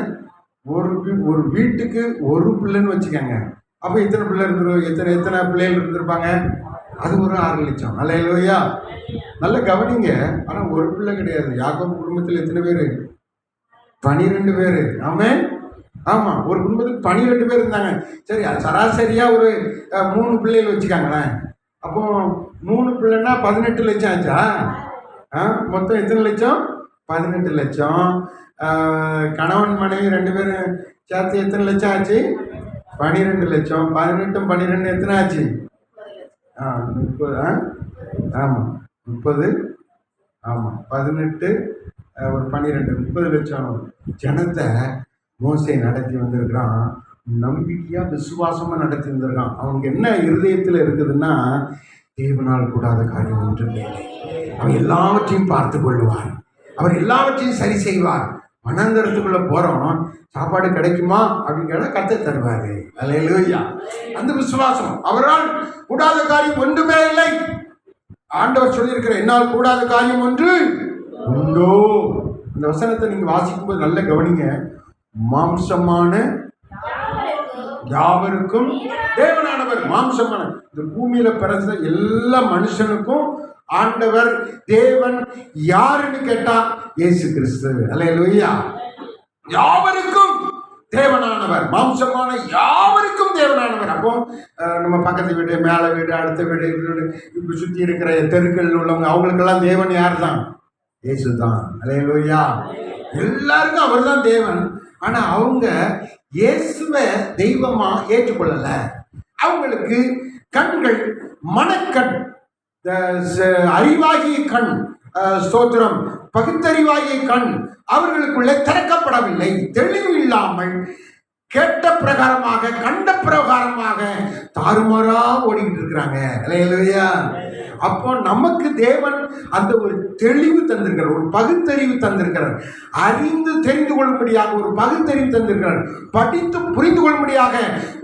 ஒரு வீட்டுக்கு ஒரு பிள்ளைன்னு வச்சுக்கோங்க. அப்போ எத்தனை பிள்ளை இருந்துரும்? எத்தனை பிள்ளைகள் இருந்திருப்பாங்க? அது ஒரு 6 லட்சம். ஹல்லேலூயா. நல்ல கவனிங்க. ஆனால் ஒரு பிள்ளை கிடையாது. யாக்கோபு குடும்பத்தில் எத்தனை பேர்? 12 பேர். ஆமென். ஆமா, ஒரு குடும்பத்துக்கு 12 பேர் இருந்தாங்க. சரி, சராசரியா ஒரு 3 பிள்ளைகள் வச்சுக்காங்களேன். அப்போ 3 பிள்ளைன்னா 18 லட்சம் ஆச்சா? மொத்தம் எத்தனை லட்சம்? 18 லட்சம். கணவன் மனைவி 2 பேரும் சேர்த்து எத்தனை லட்சம் ஆச்சு? 12 லட்சம். 18 12 எத்தனை ஆச்சு? 30. ஆமாம், 30. ஆமாம், 18 ஒரு 12 30 லட்சம் ஜனத்தை மோசே நடத்தி வந்திருக்கிறான். நம்பிக்கையா விசுவாசமா நடத்தி வந்திருக்கான். அவங்க என்ன இருதயத்தில் இருக்குதுன்னா, தேவனால் கூடாத காரியம் ஒன்றுமே இல்லை. அவர் எல்லாவற்றையும் பார்த்து கொள்வார், அவர் எல்லாவற்றையும் சரி செய்வார். வனாந்தரத்துக்குள்ள போறோம், சாப்பாடு கிடைக்குமா அப்படின்னு கேட்டால் கர்த்தர் தருவாரு. ஹல்லேலூயா. அந்த விசுவாசம். அவரால் கூடாத காரியம் ஒன்றுமே இல்லை. ஆண்டவர் சொல்லியிருக்கிற என்னால் கூடாத காரியம் ஒன்று உண்டோ. அந்த வசனத்தை நீங்க வாசிக்கும் போது நல்ல கவனிங்க. மாம்சமான யாவருக்கும் தேவனானவர். மாம்சமான இந்த பூமியில பிறந்த எல்லா மனுஷனுக்கும் ஆண்டவர் தேவன் யாருன்னு கேட்டா இயேசு கிறிஸ்து. அல்லேலூயா. யாவருக்கும் தேவனானவர், மாம்சமான யாவருக்கும் தேவனானவர். அப்போ நம்ம பக்கத்து வீடு, மேல வீடு, அடுத்த வீடு, இப்ப சுத்தி இருக்கிற தெருக்கள் உள்ளவங்க அவங்களுக்கெல்லாம் தேவன் யார் தான்? இயேசு தான். அல்லேலூயா. எல்லாருக்கும் அவர் தான் தேவன். ஆனா அவங்க இயேசுவை தெய்வமா ஏற்றுக்கொள்ளல. அவங்களுக்கு கண்கள், மனக்கண், அறிவாகிய கண், ஸ்தோத்திரம், பகுத்தறிவாகிய கண் அவர்களுக்குள்ளே திறக்கப்படவில்லை. தெளிவு இல்லாமல் கேட்ட பிரகாரமாக, கண்ட பிரகாரமாக தாறுமாறா ஓடிக்கிட்டு இருக்கிறாங்க. அல்லேலூயா. அப்போ நமக்கு தேவன் அந்த ஒரு தெளிவு தந்திருக்கிறார், ஒரு பகுத்தறிவு தந்திருக்கிறார். அறிந்து தெரிந்து கொள்ளும்படியாக ஒரு பகுத்தறிவு தந்திருக்கிறார். படித்து புரிந்து கொள்ளும்படியாக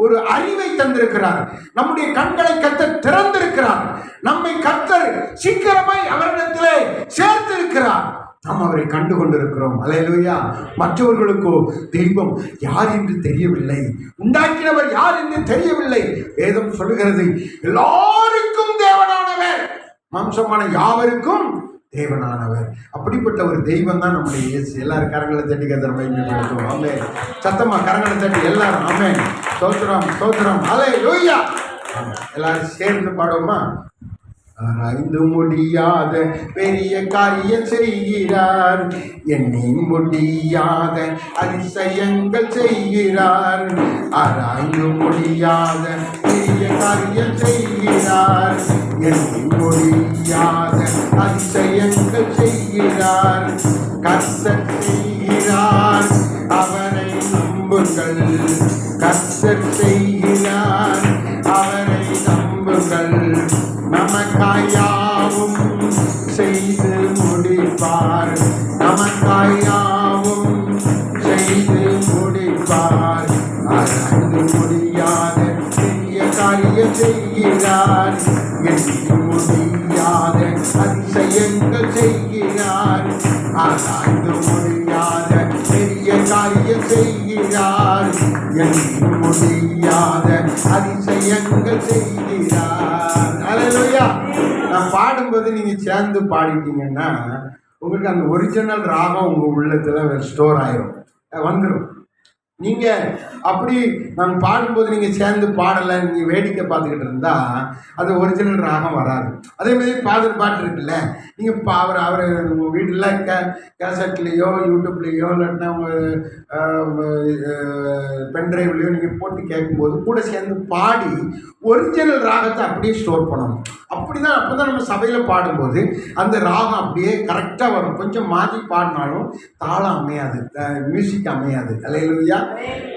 ஒரு அறிவை தந்திருக்கிறார். நம்முடைய கண்களை கர்த்தர் திறந்திருக்கிறார். நம்மை கர்த்தர் சீக்கிரமாய் அவரிடத்திலே சேர்த்திருக்கிறார். நாம் அவரை கண்டு கொண்டிருக்கிறோம். அல்லேலூயா. மற்றவர்களுக்கோ தெய்வம் யார் என்று தெரியவில்லை, உண்டாக்கினவர் யார் என்று தெரியவில்லை. வேதம் சொல்லுகிறது எல்லாருக்கும் தேவனானவர், மாம்சமான யாவருக்கும் தேவனானவர். அப்படிப்பட்ட ஒரு தெய்வம் தான் நம்முடைய இயேசு. எல்லாரும் கரங்களை தட்டி கர்த்தரை மகிமைப்படுத்துவோம். ஆமென். சத்தமா கரங்களை தட்டி எல்லாரும் ஆமென். ஸ்தோத்திரம் ஸ்தோத்திரம் ஹல்லேலூயா. எல்லாரும் சேர்ந்து பாடுவோமா? ஆராய்ந்து முடியாத பெரிய காரியம் செய்கிறார், எண்ணி முடியாத அதிசயங்கள் செய்கிறார். ஆராய்ந்து முடியாத பெரிய காரியம் செய்கிறார், எண்ணி முடியாத அதிசயங்கள் செய்கிறார். கர்த்தர் செய்கிறார், அவரை நம்புங்கள். கர்த்தர் செய்கிறார், அவரை நம்புங்கள். நமக்காயாவும் செய்து முடிப்பார், நமக்காயாவும் செய்து முடிப்பார். ஆராய்ந்து முடியாத பெரிய காரியம் செய்கிறார், எண்ணி முடியாத அதிசயங்கள் செய்கிறார். ஆராய்ந்து முடியாத பெரிய காரியம் செய்கிறார், எண்ணி முடியாத அதிசயங்கள் செய்கிறார். ஹல்லேலூயா. நான் பாடும்போது நீங்க சேர்ந்து பாடிட்டீங்கன்னா உங்களுக்கு அந்த ஒரிஜினல் ராகம் உங்க உள்ளத்துல ஸ்டோர் ஆயிரும், வந்துடும். நீங்க அப்படி நான் பாடும்போது நீங்க சேர்ந்து பாடலை, நீங்க வேடிக்கை பார்த்துக்கிட்டு இருந்தா அது ஒரிஜினல் ராகம் வராது. அதே மாதிரி பாடல் பாட்டு இருக்குல்ல, நீங்க அவர் உங்க வீட்டில் கேசட்லேயோ யூடியூப்லேயோ இல்லாட்டினா பென்ட்ரைவ்லையோ நீங்கள் போட்டு கேட்கும்போது கூட சேர்ந்து பாடி ஒரிஜினல் ராகத்தை அப்படியே ஸ்டோர் பண்ணணும். அப்படிதான் அப்போ தான் நம்ம சபையில் பாடும்போது அந்த ராகம் அப்படியே கரெக்டாக வரும். கொஞ்சம் மாற்றி பாடினாலும் தாளம் அமையாது, மியூசிக் அமையாது. ஹல்லேலூயா.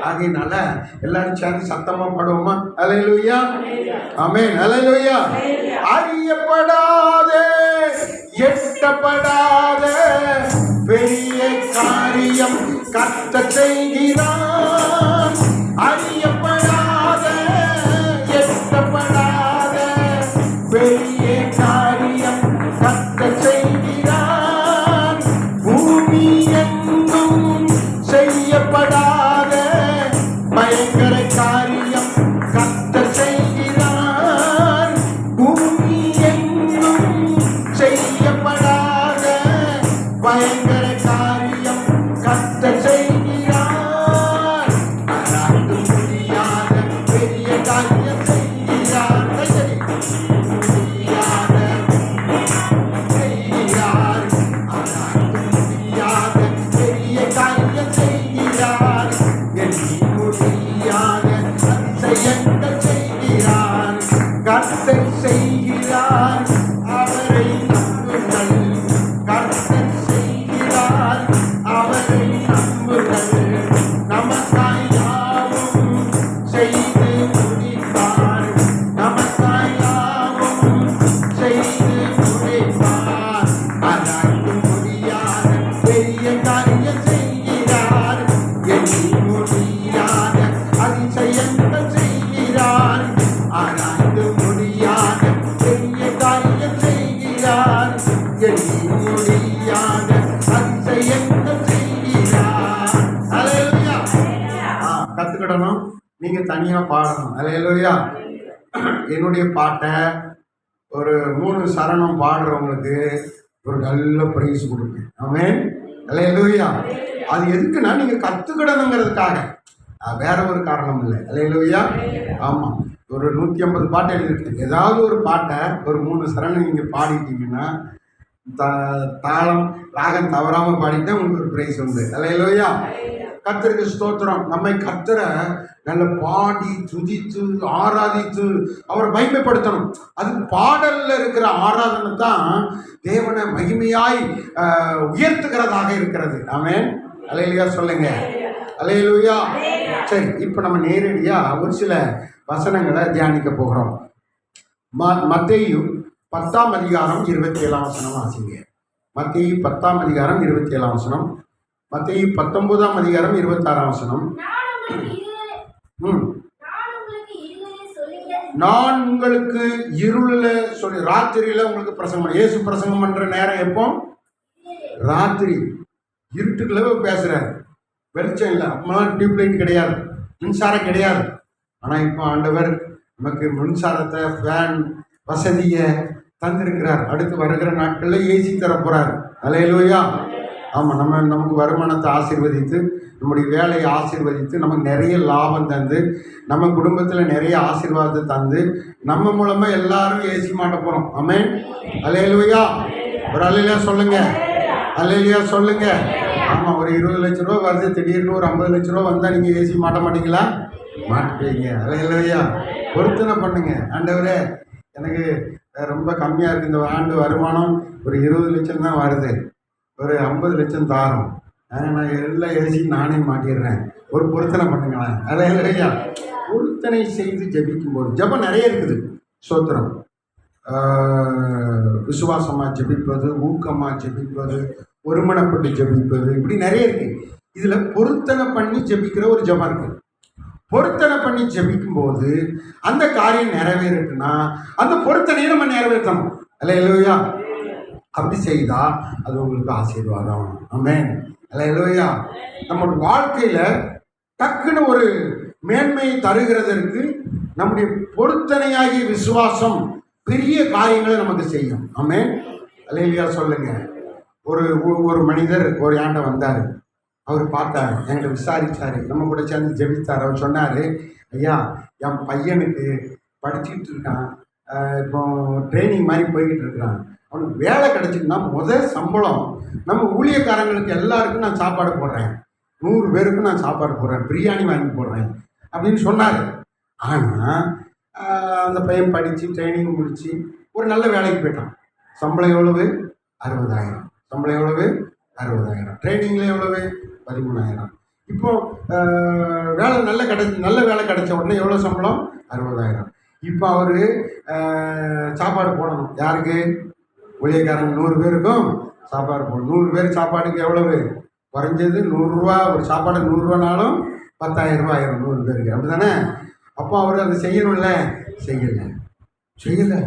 ஆகையினால எல்லாரும் சேர்ந்து சத்தமாக பாடுவோமா? ஹல்லேலூயா ஆமென். ஹல்லேலூயா. அறியப்படாத எட்டப்படாத பெரிய காரியம் கர்த்தர் செய்கிறார். அறியப்படாத எட்டப்படாத பெரிய காரியம் கர்த்தர் செய்கிறார். பூமி எங்கும் செய்யப்படாத பயங்கர காரியம் கர்த்தர் செய்கிறார். பூமி எங்கும் செய்யப்படாத பயங்கர காரியம் கர்த்தர் செய்கிறார். ஆராய்ந்து முடியாத பெரிய காரியம் செய்கிறார். முடியாத செய்கிறார். ஆராய்ந்து முடியாத பெரிய காரியம் செய்கிறார். எண்ணி முடியாத அதிசயங்கள் செய்கிறார். கர்த்தர் செய்கிறார், அவரை நம்புங்கள். கர்த்தர் செய்கிறார், அவரை நம்புங்கள். நமக்காய் யாவும் செய்து முடிப்பார். நமக்காய் யாவும் செய்து முடிப்பார். ஆராய்ந்து முடியாத பெரிய காரியம் செய்கிறார். எண்ணி முடியாத அதிசயங்கள் செய்கிறார். ஆராய்ந்து முடியாத பெரிய காரியம் செய்கிறார். எண்ணி முடியாத அதிசயங்கள் செய்கிறார். ஹல்லேலூயா. கத்துக்கிடணும், நீங்க தனியா பாடணும். ஹல்லேலூயா. என்னுடைய பாட்டை ஒரு 3 சரணம் பாடுறவங்களுக்கு ஒரு நல்ல பிரைஸ் கொடுங்க. ஆமென். ஹல்லேலூயா. அது எதுக்குன்னா நீங்க கத்துக்கிடணுங்கிறதுக்காக, வேற ஒரு காரணம் இல்லை. ஹல்லேலூயா. ஆமா, ஒரு 150 பாட்டு எழுதிருக்கு. ஏதாவது ஒரு பாட்டை ஒரு 3 சரணம் நீங்க பாடிட்டீங்கன்னா தாளம் ராகம் தவறாமல் பாடிட்டா உங்களுக்கு ஒரு பிரைஸ் உண்டு. ஹல்லேலூயா. கர்த்தருக்கு ஸ்தோத்திரம். நம்மை கர்த்தரை நல்ல பாடி துதித்து ஆராதித்து அவரை மகிமைப்படுத்தணும். அது பாடல்ல இருக்கிற ஆராதனை தான் தேவனை மகிமையாய் உயர்த்துகிறதாக இருக்கிறது. ஆமென். ஹல்லேலூயா சொல்லுங்க. ஹல்லேலூயா. சரி, இப்போ நம்ம நேரடியா ஒரு சில வசனங்களை தியானிக்க போகிறோம். மத்தேயு 10ஆம் அதிகாரம் 27ஆம் வசனம் வாசிங்க. மத்தேயு 10ஆம் அதிகாரம் 27ஆம் வசனம். மத்தேயு 19ஆம் அதிகாரம் 26ஆம் வசனம். நான் உங்களுக்கு இருளில் சொல்லி ராத்திரியில உங்களுக்கு பிரசங்கம். இயேசு பிரசங்கம் பண்ற நேரம் எப்போ? ராத்திரி இருட்டுக்குள்ள பேசுறாரு. வெளிச்சம் இல்லை, அப்பெல்லாம் டியூப்லைட் கிடையாது, மின்சாரம் கிடையாது. ஆனால் இப்போ ஆண்டவர் நமக்கு மின்சாரத்தை, ஃபேன் வசதியை தந்திருக்கிறார். அடுத்து வருகிற நாட்களில் ஏசி தரப்போறார். அல்லேலூயா. ஆமாம், நமக்கு வருமானத்தை ஆசீர்வதித்து, நம்முடைய வேலையை ஆசீர்வதித்து, நமக்கு நிறைய லாபம் தந்து, நம்ம குடும்பத்தில் நிறைய ஆசீர்வாதத்தை தந்து, நம்ம மூலமாக எல்லாரும் ஏசி மாட்ட போகிறோம். ஆமென். அல்லேலூயா. ஒரு அல்லேலூயா சொல்லுங்க. அல்லேலூயா சொல்லுங்க. ஆமாம், ஒரு 20 லட்ச ரூபா வருது, திடீர்னு ஒரு 50 லட்ச ரூபா வந்தால் நீங்கள் ஏசி மாட்ட மாட்டீங்களா? மாட்டுவீங்க. அல்லேலூயா. பொருத்தனை பண்ணுங்க. ஆண்டவரே, எனக்கு ரொம்ப கம்மியாக இருக்குது, இந்த ஆண்டு வருமானம் ஒரு 20 லட்சம் தான் வருது, ஒரு 50 லட்சம் தாரும், நான் எல்லா ஏசி நானே மாட்டிடுறேன், ஒரு பொருத்தனை பண்ணுங்களேன். அல்லேலூயா. பொருத்தனை செய்து ஜெபிக்கும்போது, ஜெபம் நிறைய இருக்குது. ஸ்தோத்திரம். விசுவாசமாக ஜெபிப்பது, ஊக்கமாக ஜெபிப்பது, ஒருமனப்பட்டு ஜெபிப்பது, இப்படி நிறைய இருக்குது. இதில் பொருத்தனை பண்ணி ஜெபிக்கிற ஒரு ஜெபம் இருக்குது. பொருத்தனை பண்ணி ஜெபிக்கும்போது அந்த காரியம் நிறைவேறட்டுன்னா அந்த பொருத்தனையை நம்ம நிறைவேற்றணும். அல்லேலூயா. அப்படி செய்தால் அது உங்களுக்கு ஆசீர்வாதம். ஆமென். அல்லேலூயா. நம்ம வாழ்க்கையில் டக்குன்னு ஒரு மேன்மையை தருகிறதற்கு நம்முடைய பொருத்தனையாகிய விசுவாசம் பெரிய காரியங்களை நமக்கு செய்யும். ஆமென். அல்லேலூயா சொல்லுங்க. ஒரு மனிதர் ஒரு ஆண்டை வந்தார். அவர் பார்த்தார், எங்களை விசாரித்தார், நம்ம கூட சேர்ந்து ஜெபித்தார். அவர் சொன்னார், ஐயா, என் பையனுக்கு படிச்சுக்கிட்டு இருக்கான், இப்போ ட்ரைனிங் மாதிரி போய்கிட்டு இருக்கிறான், அவனுக்கு வேலை கிடச்சிட்டுனா முதல் சம்பளம் நம்ம ஊழியக்காரங்களுக்கு எல்லாருக்கும் நான் சாப்பாடு போடுறேன், 100 பேருக்கும் நான் சாப்பாடு போடுறேன், பிரியாணி வாங்கி போடுறேன் அப்படின்னு சொன்னார். ஆனால் அந்த பையன் படித்து ட்ரைனிங் முடித்து ஒரு நல்ல வேலைக்கு போயிட்டான். சம்பளம் எவ்வளவு? 60,000. சம்பளம் எவ்வளவு? 60,000. ட்ரைனிங்கில் எவ்வளவு? 13,000. இப்போது நல்ல வேலை கிடைச்ச உடனே எவ்வளோ சம்பளம்? 60,000. இப்போ அவர் சாப்பாடு போடணும். யாருக்கு? ஊழியக்காரங்க 100 பேருக்கும் சாப்பாடு போடணும். 100 பேர் சாப்பாடுக்கு எவ்வளவு? குறைஞ்சது 100 ரூபா. ஒரு சாப்பாடு 100 ரூபானாலும் 10,000 ரூபா ஆயிரும் 100 பேருக்கு. அப்படி தானே? அப்போ அவர் அதை செய்யணும்ல? செய்யலை.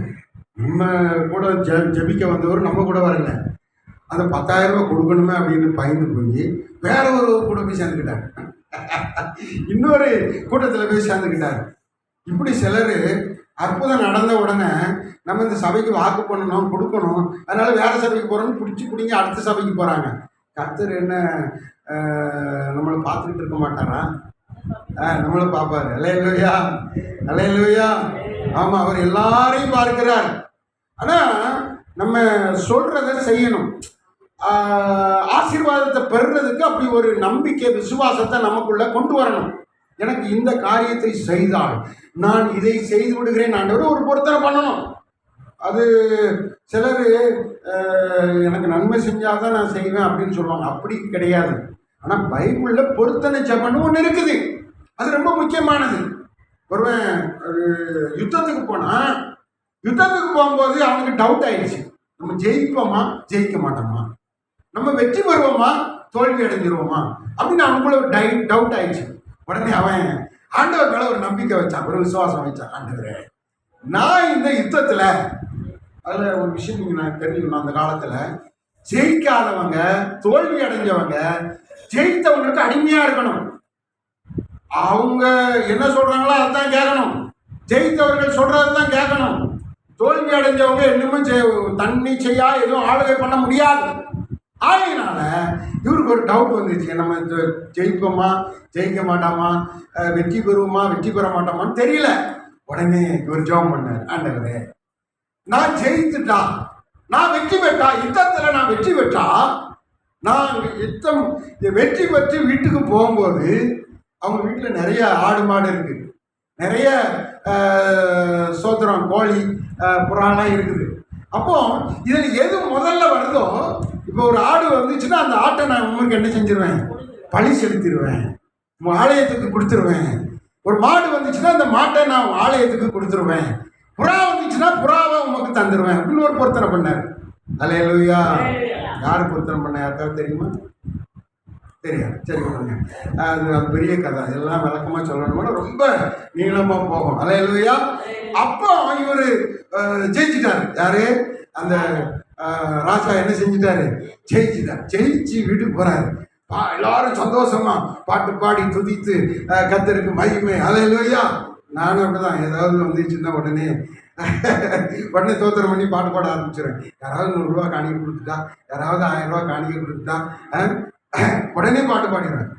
நம்ம கூட ஜெபிக்க வந்தவர் நம்ம கூட வரல. அந்த 10,000 ரூபா கொடுக்கணுமே அப்படின்னு பயந்து போய் வேற ஒரு கூட போய் சேர்ந்துக்கிட்டார். இன்னொரு கூட்டத்தில் போய் சேர்ந்துக்கிட்டார். இப்படி சிலர் அற்புதம் நடந்த உடனே நம்ம இந்த சபைக்கு வாக்கு பண்ணணும், கொடுக்கணும், அதனால வேற சபைக்கு போகிறோன்னு பிடிச்சி அடுத்த சபைக்கு போகிறாங்க. கர்த்தர் என்ன நம்மளை பார்த்துக்கிட்டு இருக்க மாட்டாரா? நம்மளை பார்ப்பாரு. அல்லேலூயா. அல்லேலூயா. ஆமாம், அவர் எல்லாரையும் பார்க்கிறார். ஆனால் நம்ம சொல்கிறத செய்யணும். ஆசீர்வாதத்தை பெறுறதுக்கு அப்படி ஒரு நம்பிக்கை, விசுவாசத்தை நமக்குள்ள கொண்டு வரணும். எனக்கு இந்த காரியத்தை செய்தால் நான் இதை செய்து விடுகிறேன் ஆண்டவர், ஒரு பொருத்தனை பண்ணணும். அது சிலர் எனக்கு நன்மை செஞ்சால் தான் நான் செய்வேன் அப்படின்னு சொல்லுவாங்க. அப்படி கிடையாது. ஆனால் பைபிளில் பொருத்தனை ஜெபம்னு ஒன்று இருக்குது. அது ரொம்ப முக்கியமானது. ஒருவன் யுத்தத்துக்கு போனால், யுத்தத்துக்கு போகும்போது அவனுக்கு டவுட் ஆயிடுச்சு, நம்ம ஜெயிப்போமா ஜெயிக்க மாட்டோமா, நம்ம வெற்றி பெறுவோமா தோல்வி அடைஞ்சிருவோமா அப்படின்னு அவனுக்குள்ள ஒரு டவுட் ஆயிடுச்சு. உடனே அவன் ஆண்டவர் மேலே ஒரு நம்பிக்கை வச்சான், ஒரு விசுவாசம் வச்சான். ஆண்டவரே, நான் இந்த யுத்தத்தில், அதில் ஒரு விஷயம் நீங்கள் நான் தெரிஞ்சுக்கணும், அந்த காலத்தில் ஜெயிக்காதவங்க, தோல்வி அடைஞ்சவங்க ஜெயித்தவங்களுக்கு அடிமையாக இருக்கணும். அவங்க என்ன சொல்கிறாங்களோ அதுதான் கேட்கணும். ஜெயித்தவர்கள் சொல்கிறது தான் கேட்கணும். தோல்வி அடைஞ்சவங்க இன்னுமும் தன்னிச்சையா எதுவும் ஆளுகை பண்ண முடியாது. ஆகையினால இவருக்கு ஒரு டவுட் வந்துச்சு, நம்ம ஜெயிப்போமா ஜெயிக்க மாட்டோமா, வெற்றி பெறுவோமா வெற்றி பெற மாட்டோமான்னு தெரியல. உடனே இவர் ஜெபம் பண்ணார், ஆண்டவரே, நான் ஜெயித்துட்டா, நான் வெற்றி பெற்றா, யுத்தத்தில் நான் வெற்றி பெற்றா, நான் யுத்தம் வெற்றி பெற்று வீட்டுக்கு போகும்போது அவங்க வீட்டில் நிறைய ஆடு மாடு இருக்குது, நிறைய சோத்திரம் கோழி புறாலாம் இருக்குது. அப்போ இதில் எது முதல்ல வருதோ, இப்போ ஒரு ஆடு வந்துச்சுன்னா அந்த ஆட்டை நான் உங்களுக்கு என்ன செஞ்சிருவேன்? பழி செலுத்திடுவேன், ஆலயத்துக்கு கொடுத்துருவேன். ஒரு மாடு வந்துச்சுன்னா அந்த மாட்டை நான் ஆலயத்துக்கு கொடுத்துருவேன். புறா வந்துச்சுன்னா புறாவை உமக்கு தந்துடுவேன் அப்படின்னு ஒரு பொருத்தனை பண்ணார். அல்லேலூயா. யார் பொருத்தனை பண்ண? யாருக்காவது தெரியுமா? தெரியாது. சரி கொடுங்க. அது பெரிய கதை, எல்லாம் விளக்கமாக சொல்லணும்னா ரொம்ப நீளமாக போகும். அல்லேலூயா. அப்போ இவர் ஜெயிச்சிட்டாரு. யாரு? அந்த ராஜா என்ன செஞ்சிட்டாரு? ஜெயிச்சிட்டார். ஜெயிச்சு வீட்டுக்கு போறாரு. எல்லாரும் சந்தோஷமா பாட்டு பாடி துதித்து கர்த்தருக்கு மகிமை. அல்லேலூயா. நானும் அப்படிதான், ஏதாவது வந்துச்சுன்னா உடனே உடனே தோத்திரம் பண்ணி பாட்டு பாட ஆரம்பிச்சிடுறேன். யாராவது 100 ரூபா காணிக்கை கொடுத்துட்டா, யாராவது 1000 ரூபா காணிக்கை கொடுத்துட்டா உடனே பாட்டு பாடிடுறேன்.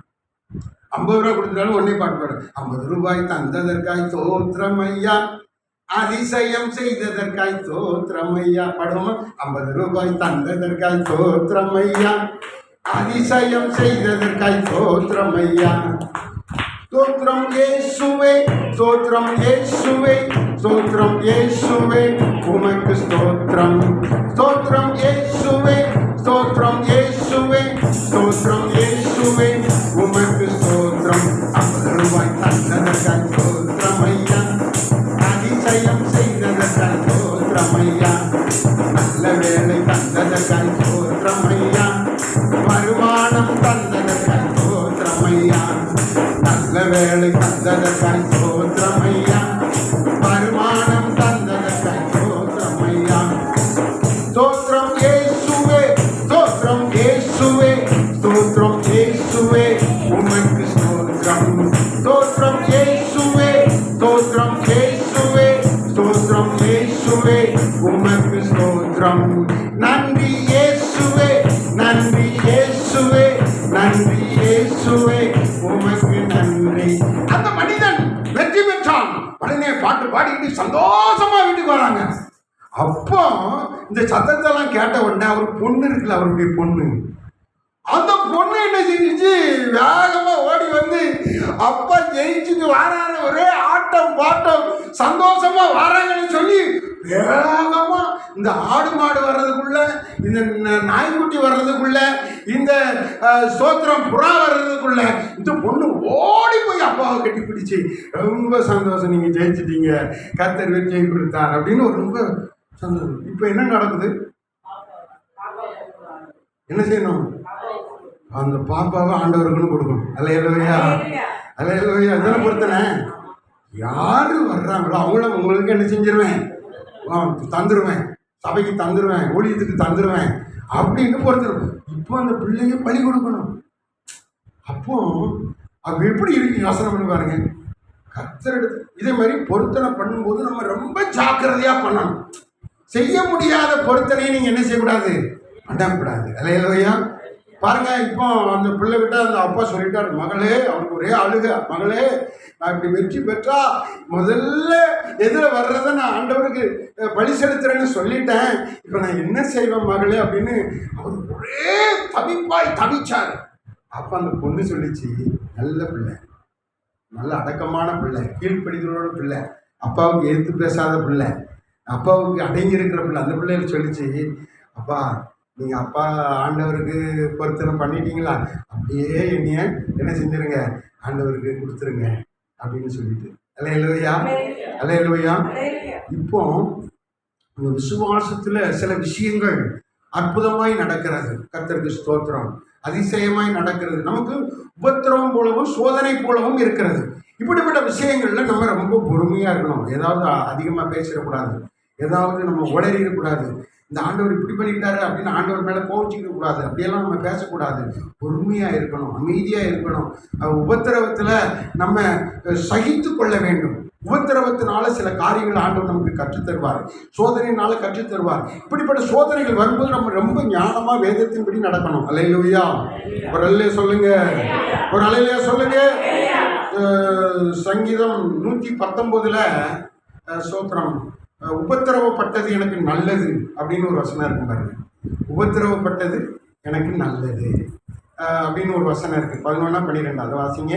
50 ரூபா கொடுத்துட்டாலும் உடனே பாட்டு பாடுறேன். 50 ரூபாய் தந்ததற்காய் தோத்திரம் ஐயா, அதிசயம் செய்ததற்காய் தோத்திரம் ஐயா. பாடுவோமா? 50 ரூபாய் தந்ததற்காய் தோத்திரம் ஐயா, அதிசயம் செய்ததற்காய் தோத்திரம் ஐயா. ஸ்தோத்திரம் இயேசுவே, ஸ்தோத்திரம் இயேசுவே, ஸ்தோத்திரம் இயேசுவே, உமக்கு ஸ்தோத்திரம். ஸ்தோத்திரம் இயேசுவே, ஸ்தோத்திரம் இயேசுவே, ஸ்தோத்திரம் இயேசுவே, உமக்கு ஸ்தோத்திரம். 50 ரூபாய் தந்ததற்காய் ஸ்தோத்திரம் ஐயா, அதிசயம் செய்ததற்காய் ஸ்தோத்திரம் ஐயா, நல்ல வேலை தந்ததற்காய் ஸ்தோத்திரம் ஐயா, வருமானம் தந்ததற்காய் ஸ்தோத்திரம் ஐயா, நல்ல வேலை தந்ததற்காய் ஸ்தோத்திரம் ஐயா, வருமானம் தந்ததற்காய் ஸ்தோத்திரம் ஐயா. ஸ்தோத்திரம் இயேசுவே, ஸ்தோத்திரம் இயேசுவே, ஸ்தோத்திரம் இயேசுவே, உமக்கு ஸ்தோத்திரம். ஸ்தோத்திரம் இயேசுவே, ஸ்தோத்திரம் இயேசுவே, ஸ்தோத்திரம் இயேசுவே, உமக்கு ஸ்தோத்திரம். நன்றி இயேசுவே, நன்றி இயேசுவே, நன்றி இயேசுவே, உமக்கு நன்றி. அந்த மனிதன் வெற்றி பெற்றான். உடனே பாட்டு பாடிட்டு சந்தோஷமா வீட்டுக்கு வராங்க. அப்போ இந்த சத்தத்தெல்லாம் கேட்ட உடனே அவருக்கு பொண்ணு இருக்குல்ல, அவருடைய பொண்ணு, அந்த பொண்ணு என்ன செஞ்சிச்சு, வேகமா ஓடி வந்து அப்பா ஜெயிச்சுட்டு வராரு, ஒரே ஆட்டம் பாட்டம் சந்தோஷமா வராங்கன்னு சொல்லி வேகமா இந்த ஆடு மாடு வர்றதுக்குள்ள, இந்த நாய்க்குட்டி வர்றதுக்குள்ள, இந்த ஸ்தோத்திரம் புறா வர்றதுக்குள்ள இந்த பொண்ணு ஓடி போய் அப்பாவை கட்டி பிடிச்சு, ரொம்ப சந்தோஷம், நீங்க ஜெயிச்சிட்டீங்க, கர்த்தர் வெற்றியை கொடுத்தார் அப்படின்னு ஒரு ரொம்ப சந்தோஷம். இப்போ என்ன நடக்குது? என்ன செய்யணும்? அந்த பாப்பாவை ஆண்டவருக்குன்னு கொடுக்கணும். அல்லேலூயா, அல்லேலூயா. இதெல்லாம் பொறுத்தன யாரு வர்றாங்களோ அவங்கள உங்களுக்கு என்ன செஞ்சிருவேன், தந்துடுவேன், சபைக்கு தந்துடுவேன், ஊழியத்துக்கு தந்துடுவேன் அப்படின்னு பொறுத்துருவேன். இப்போ அந்த பிள்ளைங்க பலி கொடுக்கணும். அப்போ அது எப்படி இருக்கு யோசனை பண்ணி பாருங்க. கர்த்தர் எடுத்து இதே மாதிரி பொருத்தனை பண்ணும்போது நம்ம ரொம்ப ஜாக்கிரதையா பண்ணணும். செய்ய முடியாத பொருத்தனையை நீங்க என்ன செய்யக்கூடாது, பண்ணக்கூடாது. அல்லேலூயா. பாருங்க, இப்போ அந்த பிள்ளை கிட்ட அந்த அப்பா சொல்லிட்டாரு, மகளே, அவனுக்கு ஒரே அழுக, மகளே நான் இப்படி வெற்றி பெற்றா முதல்ல எதில் வர்றதை நான் ஆண்டவருக்கு பலி செலுத்துறேன்னு சொல்லிட்டேன், இப்போ நான் என்ன செய்வேன் மகளே அப்படின்னு அவர் ஒரே தவிப்பாய் தவிச்சார். அப்போ அந்த பொண்ணு சொல்லிச்சு, நல்ல பிள்ளை, நல்ல அடக்கமான பிள்ளை, கீழ்ப்படிகளோட பிள்ளை, அப்பாவுக்கு எதிர்த்து பேசாத பிள்ளை, அப்பாவுக்கு அடங்கி இருக்கிற பிள்ளை. அந்த பிள்ளைகள் சொல்லிச்சு, அப்பா நீங்கள் அப்பா ஆண்டவருக்கு பொருத்தனை பண்ணிட்டீங்களா, அப்படியே என்னைய என்ன செஞ்சிருங்க, ஆண்டவருக்கு கொடுத்துருங்க அப்படின்னு சொல்லிட்டு. அல்லேலூயா, அல்லேலூயா. இப்போ இந்த விசுவாசத்தில் சில விஷயங்கள் அற்புதமாய் நடக்கிறது. கர்த்தருக்கு ஸ்தோத்திரம். அதிசயமாய் நடக்கிறது. நமக்கு உபத்திரவம் போலவும் சோதனை போலவும் இருக்கிறது. இப்படிப்பட்ட விஷயங்கள்ல நம்ம ரொம்ப பொறுமையாக இருக்கணும். ஏதாவது அதிகமாக பேசிடக்கூடாது, ஏதாவது நம்ம உளறிடக்கூடாது. இந்த ஆண்டவர் இப்படி பண்ணிட்டாரு அப்படின்னு ஆண்டவர் மேலே கோவிச்சிக்க கூடாது, அப்படியெல்லாம் நம்ம பேசக்கூடாது. பொறுமையாக இருக்கணும், அமைதியாக இருக்கணும். உபத்திரவத்தில் நம்ம சகித்து கொள்ள வேண்டும். உபத்திரவத்தினால சில காரியங்கள் ஆண்டவர் நமக்கு கற்றுத்தருவார், சோதனையினால கற்றுத்தருவார். இப்படிப்பட்ட சோதனைகள் வரும்போது நம்ம ரொம்ப ஞானமாக வேதத்தின்படி நடக்கணும். அல்லேலூயா. ஒரு அல்லேலூயா சொல்லுங்க, ஒரு அல்லேலூயா சொல்லுங்க. சங்கீதம் 119 ஸ்தோத்திரம், உபத்திரவப்பட்டது எனக்கு நல்லது அப்படின்னு ஒரு வசனம் இருக்கு பாருங்க. உபத்திரவப்பட்டது எனக்கு நல்லது அப்படின்னு ஒரு வசனம் இருக்கு. 11, 12 அதை வாசிங்க.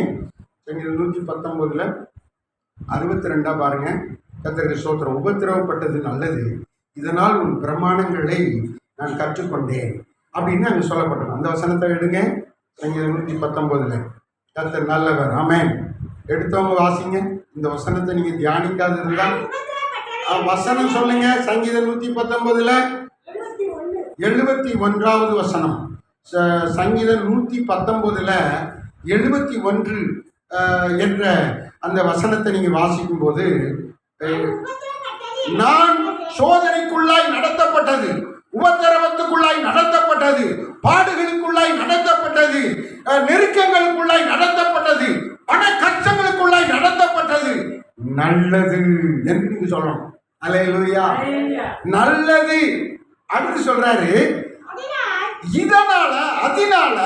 சங்கீதம் 119 62 பாருங்க. கர்த்தருக்கு ஸ்தோத்திரம். உபத்திரவப்பட்டது நல்லது, இதனால் உன் பிரமாணங்களை நான் கற்றுக்கொண்டேன் அப்படின்னு அங்கே சொல்லப்பட்டது. அந்த வசனத்தை எடுங்க. சங்கீதம் 119 கர்த்தர் நல்லவர். ஆமென். எடுத்தவங்க வாசிங்க. இந்த வசனத்தை நீங்க தியானிக்காது இருந்தால் வசனம் சொல்லுங்க. சங்கீதம் 119 71வது வசனம். சங்கீதம் 119 71 என்ற அந்த வசனத்தை நீங்க வாசிக்கும் போது, நான் சோதனைக்குள்ளாய் நடத்தப்பட்டது, உபத்திரவத்துக்குள்ளாய் நடத்தப்பட்டது, பாடுகளுக்குள்ளாய் நடத்தப்பட்டது, நெருக்கங்களுக்குள்ளாய் நடத்தப்பட்டது, பண கஷ்டங்களுக்குள்ளாய் நடத்தப்பட்டது நல்லது என்று நீங்க சொல்லணும். அல்லேலூயா. நல்லது. அடுத்து சொல்றாரு, அதனால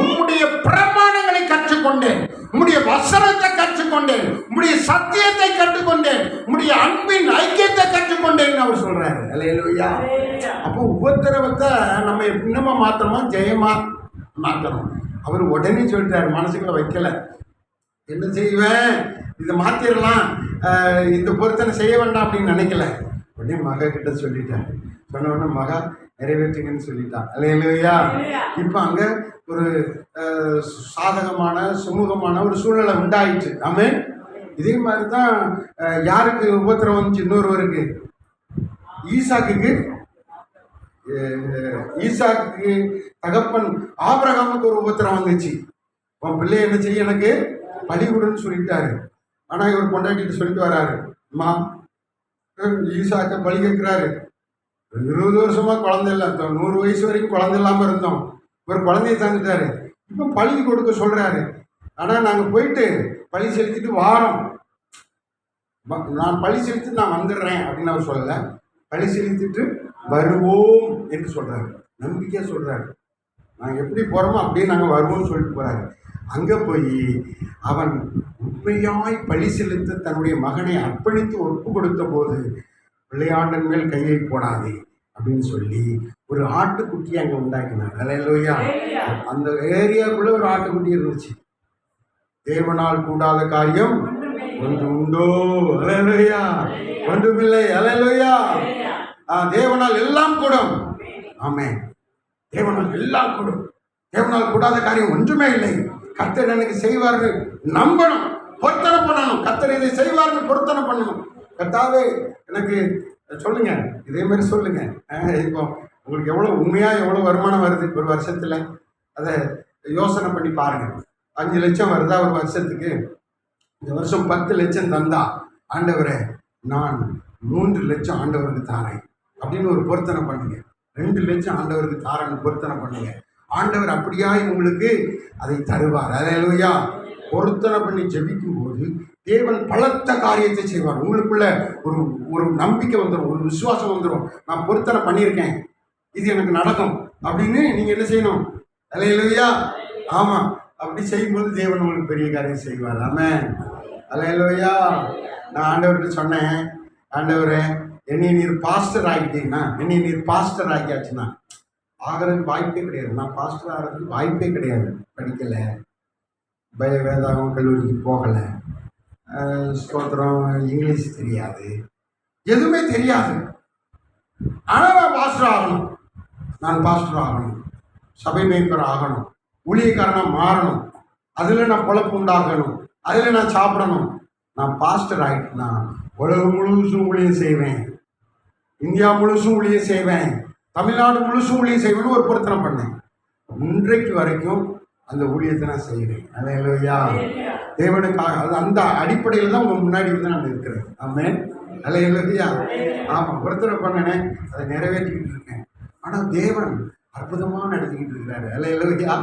உம்முடைய பிரமாணங்களை கற்றுக்கொண்டேன், உம்முடைய வசனத்தை கற்றுக்கொண்டேன், உம்முடைய சத்தியத்தை கற்றுக்கொண்டேன், உம்முடைய அன்பின் ஐக்கியத்தை கற்றுக்கொண்டேன் அவர் சொல்றாரு. அல்லேலூயா. அப்போ உபத்திரவத்தை நம்ம என்னமா மாற்றணும், ஜெயமா மாற்றணும். அவர் உடனே சொல்லிட்டாரு, மனசுக்குள்ள வைக்கல. என்ன செய்வேன், இதை மாத்திரலாம், இந்த பொருத்தனை செய்ய வேண்டாம் அப்படின்னு நினைக்கல. உடனே மக கிட்ட சொல்லிட்டாரு. சொன்ன உடனே மகா நிறைவேற்றுங்கன்னு சொல்லிட்டான். அல்லேலூயா. இப்போ அங்கே ஒரு சாதகமான சுமூகமான ஒரு சூழ்நிலை உண்டாயிடுச்சு. ஆமென். இதே மாதிரி தான் யாருக்கு உபத்திரம் வந்துச்சு, இன்னொருவருக்கு, ஈசாக்கு தகப்பன் ஆபிரகாமுக்கு ஒரு உபத்திரம் வந்துச்சு. உன் பிள்ளை என்ன செய்ய, எனக்கு பலி கொடுன்னு சொல்லிட்டாரு. ஆனால் இவர் கொண்டாடிட்டு சொல்லிட்டு வராரு, அம்மா ஈசாக்க பலி கேட்கிறாரு. 20 வருஷமா குழந்தை இல்லை, 100 வயசு வரைக்கும் குழந்தை இல்லாமல் இருந்தோம். இவர் குழந்தைய தந்துட்டாரு, இப்போ பலி கொடுக்க சொல்றாரு. ஆனால் நாங்கள் போயிட்டு பலி செலுத்திட்டு வாரோம், நான் பலி செலுத்தி நான் வந்துடுறேன் அப்படின்னு அவர் சொல்லலை, பலி செலுத்திட்டு வருவோம் என்று சொல்றாரு. நம்பிக்கையாக சொல்றாரு. நாங்கள் எப்படி போகிறோமோ அப்படியே நாங்கள் வருவோம்னு சொல்லிட்டு போகிறாரு. அங்கே போய் அவன் உண்மையாய் பலி செலுத்த தன்னுடைய மகனை அர்ப்பணித்து ஒப்பு கொடுத்த போது, பிள்ளையாண்டன் மேல் கையை போடாதே அப்படின்னு சொல்லி ஒரு ஆட்டுக்குட்டியை அங்கே உண்டாக்கினார். அல்லேலூயா. அந்த ஏரியாவுக்குள்ள ஒரு ஆட்டுக்குட்டி இருந்துச்சு. தேவனால் கூடாத காரியம் ஒன்று உண்டோ? அல்லேலூயா. ஒன்றுமில்லை. அல்லேலூயா. தேவனால் எல்லாம் கூடும். ஆமென். தேவனால் எல்லாம் கூடும். தேவனால் கூடாத காரியம் ஒன்றுமே இல்லை. கர்த்தர் எனக்கு செய்வார்கள் நம்பணும், பொருத்தனை பண்ணணும். கர்த்தர் இதை செய்வார்கள் பொருத்தனை பண்ணணும். கர்த்தாவே எனக்கு சொல்லுங்க, இதே மாதிரி சொல்லுங்க. இப்போ உங்களுக்கு எவ்வளோ உண்மையாக எவ்வளோ வருமானம் வருது ஒரு வருஷத்தில், அதை யோசனை பண்ணி பாருங்க. 5 லட்சம் வருதா ஒரு வருஷத்துக்கு? இந்த வருஷம் 10 லட்சம் தந்தா, ஆண்டவரே நான் 3 லட்சம் ஆண்டவருக்கு தாரேன் அப்படின்னு ஒரு பொருத்தனை பண்ணுங்க. 2 லட்சம் ஆண்டவருக்கு தாரேன்னு பொருத்தனை பண்ணுங்க. ஆண்டவர் அப்படியாய் உங்களுக்கு அதை தருவார். அல்லேலூயா. பொருத்தனை பண்ணி ஜெபிக்கும் போது தேவன் பலத்த காரியத்தை செய்வார். உங்களுக்குள்ள ஒரு ஒரு நம்பிக்கை வந்துடும், ஒரு விசுவாசம் வந்துடும். நான் பொருத்தனை பண்ணியிருக்கேன், இது எனக்கு நடக்கும் அப்படின்னு நீங்கள் என்ன செய்யணும்? அல்லேலூயா. ஆமாம். அப்படி செய்யும்போது தேவன் உங்களுக்கு பெரிய காரியம் செய்வார். ஆமென். அல்லேலூயா. நான் ஆண்டவர்கிட்ட சொன்னேன், ஆண்டவரே என்னை நீர் பாஸ்டர் ஆகிட்டீங்கன்னா, என்னை நீர் பாஸ்டர் ஆகியாச்சுன்னா ஆகிறதுக்கு வாய்ப்பே கிடையாது. நான் பாஸ்டர் ஆகிறதுக்கு வாய்ப்பே கிடையாது. படிக்கலை, வேதாகம் கல்லூரிக்கு போகலை, ஸ்தோத்திரம் இங்கிலீஷ் தெரியாது, எதுவுமே தெரியாது. ஆனால் நான் பாஸ்டர் ஆகணும், நான் பாஸ்டர் ஆகணும், சபை மேய்ப்பர் ஆகணும், ஊழியக்காரனாக மாறணும், அதில் நான் பொழப்பு உண்டாகணும், அதில் நான் சாப்பிடணும். நான் பாஸ்டர் ஆகிட்டேன்னா உலகம் முழுசும் ஊழியம் செய்வேன், இந்தியா முழுசும் ஊழியம் செய்வேன், தமிழ்நாடு முழுசும் ஊழியம் செய்வேன்னு ஒரு பொருத்தனை பண்ணேன். இன்றைக்கு வரைக்கும் அந்த ஊழியத்தை நான் செய்கிறேன். அல்லேலூயா. தேவனுக்காக அது அந்த அடிப்படையில் தான் உங்கள் முன்னாடி வந்து நான் இருக்கிறேன். ஆமென். அல்லேலூயா. ஆமாம், பொருத்தனை பண்ணினேன், அதை நிறைவேற்றிக்கிட்டு இருக்கேன். ஆனால் தேவன் அற்புதமாக நடத்திக்கிட்டு இருக்கிறாரு. அல்லேலூயா.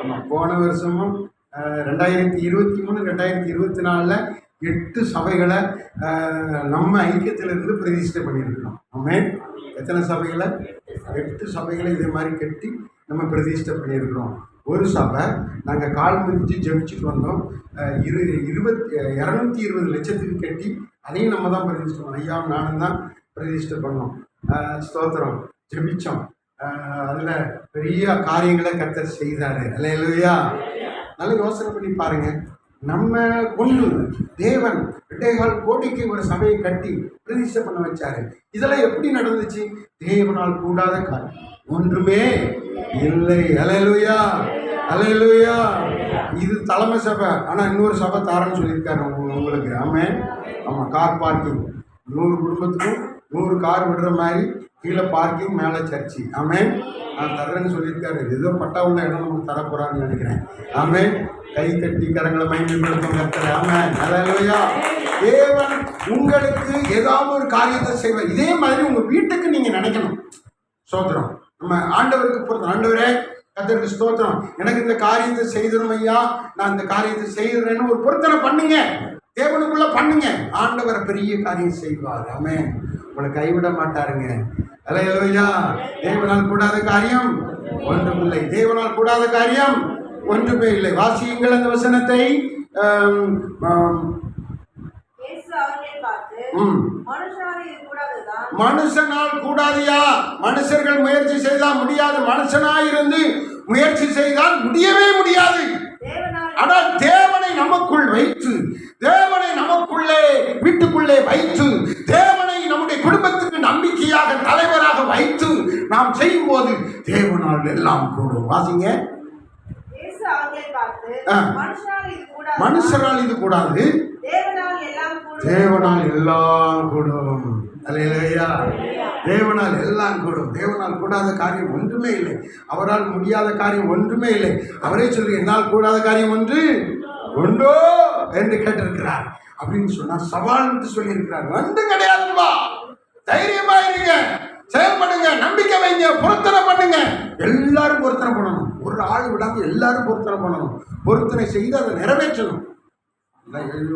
ஆமாம், போன வருஷமும் 2023 2024 8 சபைகளை நம்ம ஐக்கியத்திலிருந்து பிரதிஷ்டை பண்ணியிருக்கிறோம். ஆமென். எத்தனை சபைகளை? 8 சபைகளை இதே மாதிரி கட்டி நம்ம பிரதிஷ்டை பண்ணியிருக்கிறோம். ஒரு சபை நாங்கள் கால் மிதித்து ஜெபிச்சுட்டு வந்தோம். 220 லட்சத்துக்கு கட்டி அதையும் நம்ம தான் பிரதிஷ்டை பண்ணோம். ஐயாவும் நானும் தான் பிரதிஷ்டை பண்ணோம். ஸ்தோத்திரம், ஜெபிச்சோம். அதில் பெரிய காரியங்களை கர்த்தர் செய்தார். அல்லேலூயா. நல்லா யோசனை பண்ணி பாருங்க. நம்ம கொண்டு தேவன் 2.25 கோடிக்கு ஒரு சபையை கட்டி பிரதிஷ்டை பண்ண வச்சாரு. இதெல்லாம் எப்படி நடந்துச்சு? தேவனால் கூடாத காரியம் ஒன்றுமே இல்லை. அல்லேலூயா. அல்லேலூயா. இது தலைமை சபை. ஆனால் இன்னொரு சபை தாரன்னு சொல்லியிருக்காரு உங்களுக்கு. ஆமென். ஆமாம், கார் பார்க்கிங் 100 குடும்பத்துக்கும் 100 கார் விடுற மாதிரி, கீழே பார்க்கிங், மேலே சர்ச்சு. ஆமென். நான் தர்றேன்னு சொல்லியிருக்காரு. ஏதோ பட்டா உள்ள இடம் நமக்கு தரப்போறான்னு நினைக்கிறேன். ஆமென். கை தட்டி கரங்களை மகிமைப்படுத்தும் கர்த்தர். ஆமென். அல்லேலூயா. தேவன் உங்களுக்கு ஏதாவது ஒரு காரியத்தை செய்வார். இதே மாதிரி உங்கள் வீட்டுக்கு நீங்கள் நினைக்கணும். ஸ்தோத்திரம். நம்ம ஆண்டவருக்கு பொறுத்த, ஆண்டவரே கர்த்தருக்கு ஸ்தோத்திரம், எனக்கு இந்த காரியத்தை செய்திடும் ஐயா, நான் இந்த காரியத்தை செய்கிறேன்னு ஒரு பொருத்தனை பண்ணுங்க. தேவனுக்குள்ள பண்ணுங்க, ஆண்டவர் பெரிய காரியம் செய்வார். ஆமென். உங்களை கைவிட மாட்டாருங்க. அல்லேலூயா. தேவனால் கூடாத காரியம் ஒன்றுமில்லை. தேவனால் கூடாத காரியம் ஒன்றுமே இல்லை. வாசியுங்கள் அந்த வசனத்தை. இயேசு அவர்களை பார்த்து, மனுஷனாலே இது கூடாதுதான். மனுஷனால் கூடாதியா? மனுஷர்கள் முயற்சி செய்தால் முடியாது. மனுஷனாயிருந்து முயற்சி செய்தால் முடியவே முடியாது. ஆனால் தேவனை நமக்குள் வைத்து, தேவனை நமக்குள்ளே வீட்டுக்குள்ளே வைத்து, தேவனை நம்முடைய குடும்பத்துக்கு நம்பிக்கையாக தலைவராக வைத்து நாம் செய்யும் போது தேவனால் எல்லாம் கூடும். வாசிங்க. இயேசு அவர்களை பார்த்து, மனுஷரால் இது கூடாது, தேவனால் எல்லாம் கூடும். தேவனால் எல்லாம் கூடும். அல்லேலூயா. தேவனால் எல்லாம் கூடும். தேவனால் கூடாத காரியம் ஒன்றுமே இல்லை. அவரால் முடியாத காரியம் ஒன்றுமே இல்லை. அவரே சொல்லி என்னால் கூடாத காரியம் ஒன்று உண்டோ என்று கேட்டிருக்கிறார். அப்படின்னு சொன்னா சவால் என்று சொல்லியிருக்கிறார். ஒன்றும் கிடையாதுப்பா, தைரியமா இருங்க, செயல்படுங்க, நம்பிக்கை வைங்க, பொருத்தனை பண்ணுங்க. எல்லாரும் பொருத்தனை பண்ணணும். ஒரு ஆள் விடாம எல்லாரும் பொருத்தனை பண்ணணும். பொருத்தனை செய்து அதை நிறைவேற்றணும்.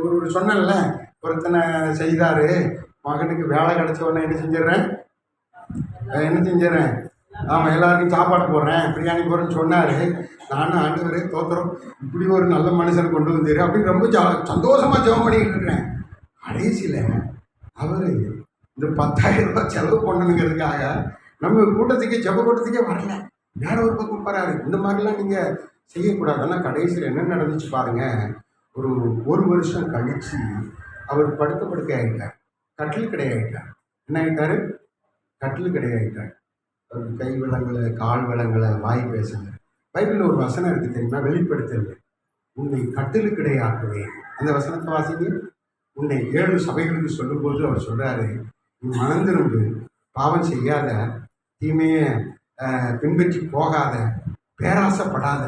ஒரு சொன்னேன்ல, பொருத்தனை செய்தாரு, மகனுக்கு வேலை கிடைச்ச உடனே என்ன செஞ்சிடறேன், ஆமாம் எல்லாருக்கும் சாப்பாடு போடுறேன், பிரியாணி போடுறேன்னு சொன்னார். நானும் ஆண்டவரே தோத்திரம், இப்படி ஒரு நல்ல மனுஷனை கொண்டு வந்தார் அப்படின்னு ரொம்ப சந்தோஷமாக ஜெபம் பண்ணிக்கிட்டு இருக்கிறேன். கடைசியில் அவர் இந்த 10,000 ரூபாய் செலவு பண்ணணுங்கிறதுக்காக நம்ம கூட்டத்துக்கே ஜெப கூட்டத்துக்கே வரல, வேற ஒரு பக்கம் போகிறாரு. இந்த மாதிரிலாம் நீங்கள் செய்யக்கூடாது. ஆனால் கடைசியில் என்ன நடந்துச்சு பாருங்கள். ஒரு வருஷம் கழித்து அவர் படுக்கை ஆகிட்டார். கட்டில் கிடையாயிட்டார். என்ன ஆகிட்டார்? கட்டில் கிடையாயிட்டார். அவர் கை விலங்கலை, கால் விலங்கலை, வாய் பேசலை. பைபிளில் ஒரு வசனம் இருக்குது தெரியுமா? வெளிப்படுத்தல், உன்னை கட்டிலுக்கு இடையாக்குவேன். அந்த வசனத்தை வாசிங்க. உன்னை 7 சபைகளுக்கு சொல்லும்போது அவர் சொல்கிறாரு, நீ மனந்திரும்பு, பாவம் செய்யாத, தீமையை பின்பற்றி போகாத, பேராசைப்படாத,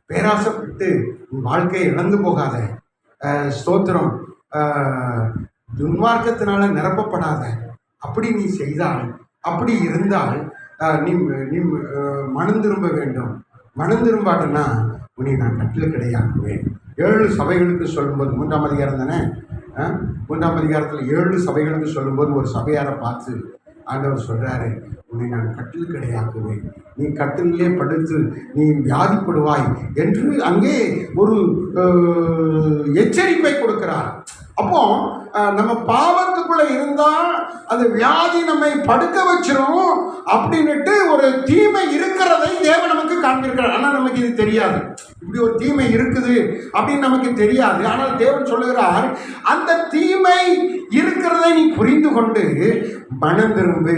பேராசைப்பட்டு உன் வாழ்க்கையை இழந்து போகாத, ஸ்தோத்திரம், துன்மார்க்கத்தினால நிரப்பப்படாத. அப்படி நீ செய்தால், அப்படி இருந்தால் நீ மனம் திரும்ப வேண்டும். மனம் திரும்பாட்டுன்னா உன்னை நான் கட்டில் கிடையாக்குவேன். 7 சபைகளுக்கு சொல்லும்போது, 3ஆம் அதிகாரம் தானே, 3ஆம் அதிகாரத்தில் 7 சபைகளுக்கு சொல்லும்போது ஒரு சபையாரை பார்த்து ஆண்டவர் சொல்கிறாரு, உன்னை நான் கட்டில் கிடையாக்குவேன், நீ கட்டிலே படுத்து நீ வியாதிப்படுவாய் என்று அங்கே ஒரு எச்சரிப்பை கொடுக்கிறார். அப்போ நம்ம பாவத்துக்குள்ள இருந்தால் அது வியாதி நம்மை படுக்க வச்சிரும் அப்படின்னுட்டு ஒரு தீமை இருக்கிறதை தேவன் நமக்கு காண்பிக்கிறார். ஆனால் நமக்கு இது தெரியாது, இப்படி ஒரு தீமை இருக்குது அப்படின்னு நமக்கு தெரியாது. ஆனால் தேவன் சொல்லுகிறார், அந்த தீமை இருக்கிறதை நீ புரிந்து கொண்டு மனம் திரும்பு,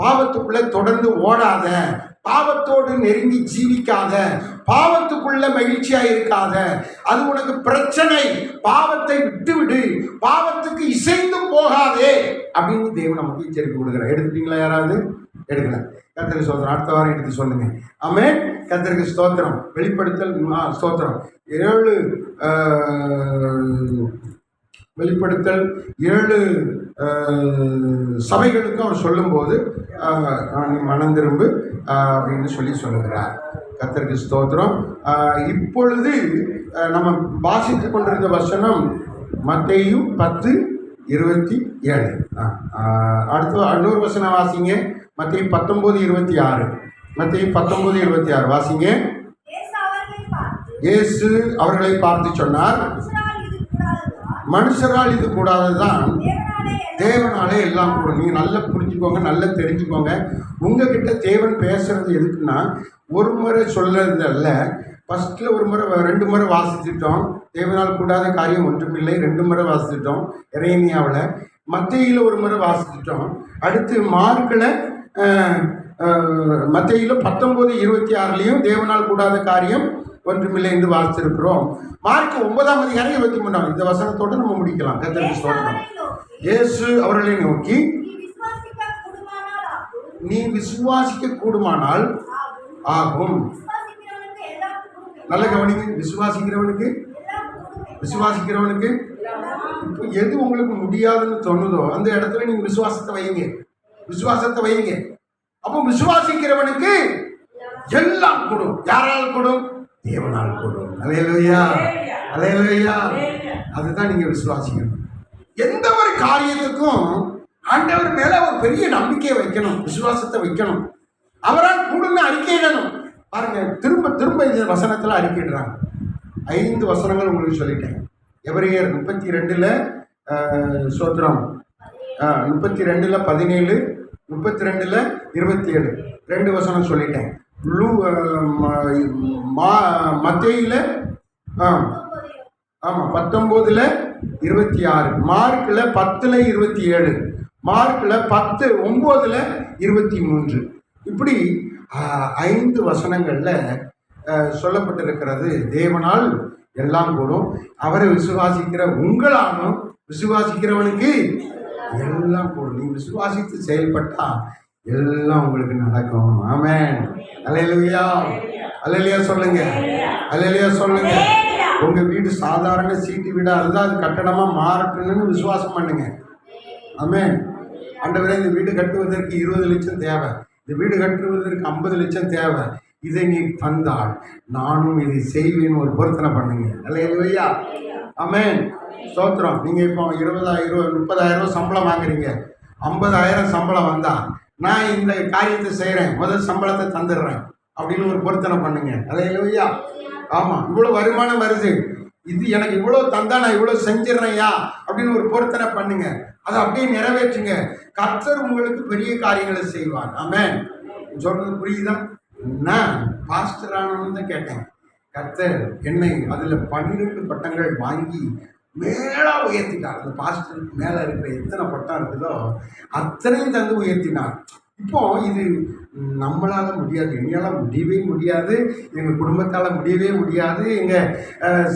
பாவத்துக்குள்ள தொடர்ந்து ஓடாத, பாவத்தோடு நெருங்கி ஜீவிக்காத, பாவத்துக்குள்ள மகிழ்ச்சியா இருக்காத, அது உனக்கு பிரச்சனை, பாவத்தை விட்டுவிடு, பாவத்துக்கு இசைந்து போகாதே அப்படின்னு தேவன் நமக்கு எச்சரிக்கை கொடுக்குறார். எடுத்துட்டீங்களா? யாராவது எடுக்கல? கர்த்தருக்கு ஸ்தோத்திரம். அடுத்த வாரம் எடுத்து சொல்லுங்க. ஆமென். கர்த்தருக்கு ஸ்தோத்திரம். வெளிப்படுத்தல் ஸ்தோத்திரம். 7 வெளிப்படுத்தல் 7 சபைகளுக்கும் அவர் சொல்லும்போது நீ மனம் திரும்பு அப்படின்னு சொல்லுகிறார். கர்த்தருக்கு ஸ்தோத்திரம். இப்பொழுது நம்ம வாசித்து கொண்டிருந்த வசனம் மத்தேயு 10:27. அடுத்து இன்னொரு வசனம் வாசிங்க. மத்தேயு 19:26. மத்தேயு 19:26 வாசிங்க. இயேசு அவர்களை பார்த்து சொன்னார், மனுஷரால் இது கூடாததுதான், தேவனாலே எல்லாம் கூடும். நீங்கள் நல்லா புரிஞ்சுக்கோங்க, நல்லா தெரிஞ்சுக்கோங்க. உங்ககிட்ட தேவன் பேசுறது எதுக்குன்னா, ஒரு முறை சொல்றது அல்ல. ஃபஸ்ட்டில் ஒரு முறை 2 முறை வாசிச்சிட்டோம். தேவனால் கூடாத காரியம் ஒன்றுமில்லை 2 முறை வாசிச்சிட்டோம் எரேமியாவில். மத்தேயுல ஒரு முறை வாசிச்சிட்டோம். அடுத்து மார்க்கில் மத்தேயுல 19:26 தேவனால் கூடாத காரியம் ஒன்றுமில்லை என்று வாசிச்சிருக்கிறோம். மார்க் 9ஆம் அதிகாரம் 23. இந்த வசனத்தோடு நம்ம முடிக்கலாம். கர்த்தருக்கு ஸ்தோத்திரம். இயேசு அவர்களை நோக்கி, நீ விசுவாசிக்க கூடுமானால் ஆகும். நல்ல கவனிங்க. விசுவாசிக்கிறவனுக்கு இப்போ எது உங்களுக்கு முடியாதுன்னு தோணுதோ அந்த இடத்துல நீங்க விசுவாசத்தை வைங்க. அப்போ விசுவாசிக்கிறவனுக்கு எல்லாம் கூடும். யாரால் கூடும்? தேவனால் கூடும். அல்லேலூயா, அல்லேலூயா, அதுதான் நீங்க விசுவாசிக்கணும். எந்த ஒரு காரியத்துக்கும் ஆண்டவர் மேல ஒரு பெரிய நம்பிக்கையை வைக்கணும், விசுவாசத்தை வைக்கணும். அவரால் கூடுன்னு அறிக்கையிடணும். பாருங்க, திரும்ப திரும்ப இந்த வசனத்துல அறிக்கையிடுறாங்க. 5 வசனங்கள் உங்களுக்கு சொல்லிட்டேன். எபிரேயர் 32 சோத்திரம் 32 17 32 27 2 வசனம் சொல்லிட்டேன். மத்தேயில ஆமாம் 19 26, மார்க்கில் 10 27, மார்க்கில் 10 9 23. இப்படி 5 வசனங்கள்ல சொல்லப்பட்டிருக்கிறது. தேவனால் எல்லாம் கூடும், அவரை விசுவாசிக்கிற உங்களாலும் விசுவாசிக்கிறவனுக்கு எல்லாம் கூடும். நீ விசுவாசித்து செயல்பட்டா எல்லாம் உங்களுக்கு நடக்கும். ஆமென். அல்லேலூயா, அல்லேலூயா சொல்லுங்க, அல்லேலூயா சொல்லுங்க. உங்க வீடு சாதாரண சீட்டு வீடா இருந்தா அது கட்டடமா மாறட்டும்னு விசுவாசம் பண்ணுங்க. ஆமென். ஆண்டவரே, இந்த வீடு கட்டுவதற்கு 20 லட்சம் தேவை, இந்த வீடு கட்டுவதற்கு 50 லட்சம் தேவை, இதை நீ தந்தால் நானும் இதை செய்வேன்னு ஒரு பொருத்தனை பண்ணுங்க. அல்லேலூயா, ஆமென். ஸ்தோத்திரம். நீங்க இப்போ 20,000 30,000 சம்பளம் வாங்குறீங்க, 50,000 சம்பளம் வந்தா நான் இந்த காரியத்தை செய்கிறேன், முதல் சம்பளத்தை தந்துடுறேன் அப்படின்னு ஒரு பொருத்தனை பண்ணுங்க. அல்லேலூயா. ஆமாம், இவ்வளோ வருமானம் வருது, இது எனக்கு இவ்வளோ தந்தா நான் இவ்வளோ செஞ்சிடறேன்யா அப்படின்னு ஒரு பொருத்தனை பண்ணுங்க. அதை அப்படியே நிறைவேற்றுங்க. கர்த்தர் உங்களுக்கு பெரிய காரியங்களை செய்வார். ஆமென். சொல்றது புரியுதா? நான் பாஸ்டர் ஆனவன்னு தான் கேட்டேன். கர்த்தர் என்னை அதில் 12 பட்டங்கள் வாங்கி மேலே உயர்த்தினார். அந்த பாஸ்டருக்கு மேலே இருக்கிற எத்தனை பட்டம் இருக்குதோ அத்தனையும் தந்து உயர்த்தினார். இப்போ இது நம்மளால் முடியாது, எங்களால் முடியவே முடியாது, எங்கள் குடும்பத்தால் முடியவே முடியாது, எங்கள்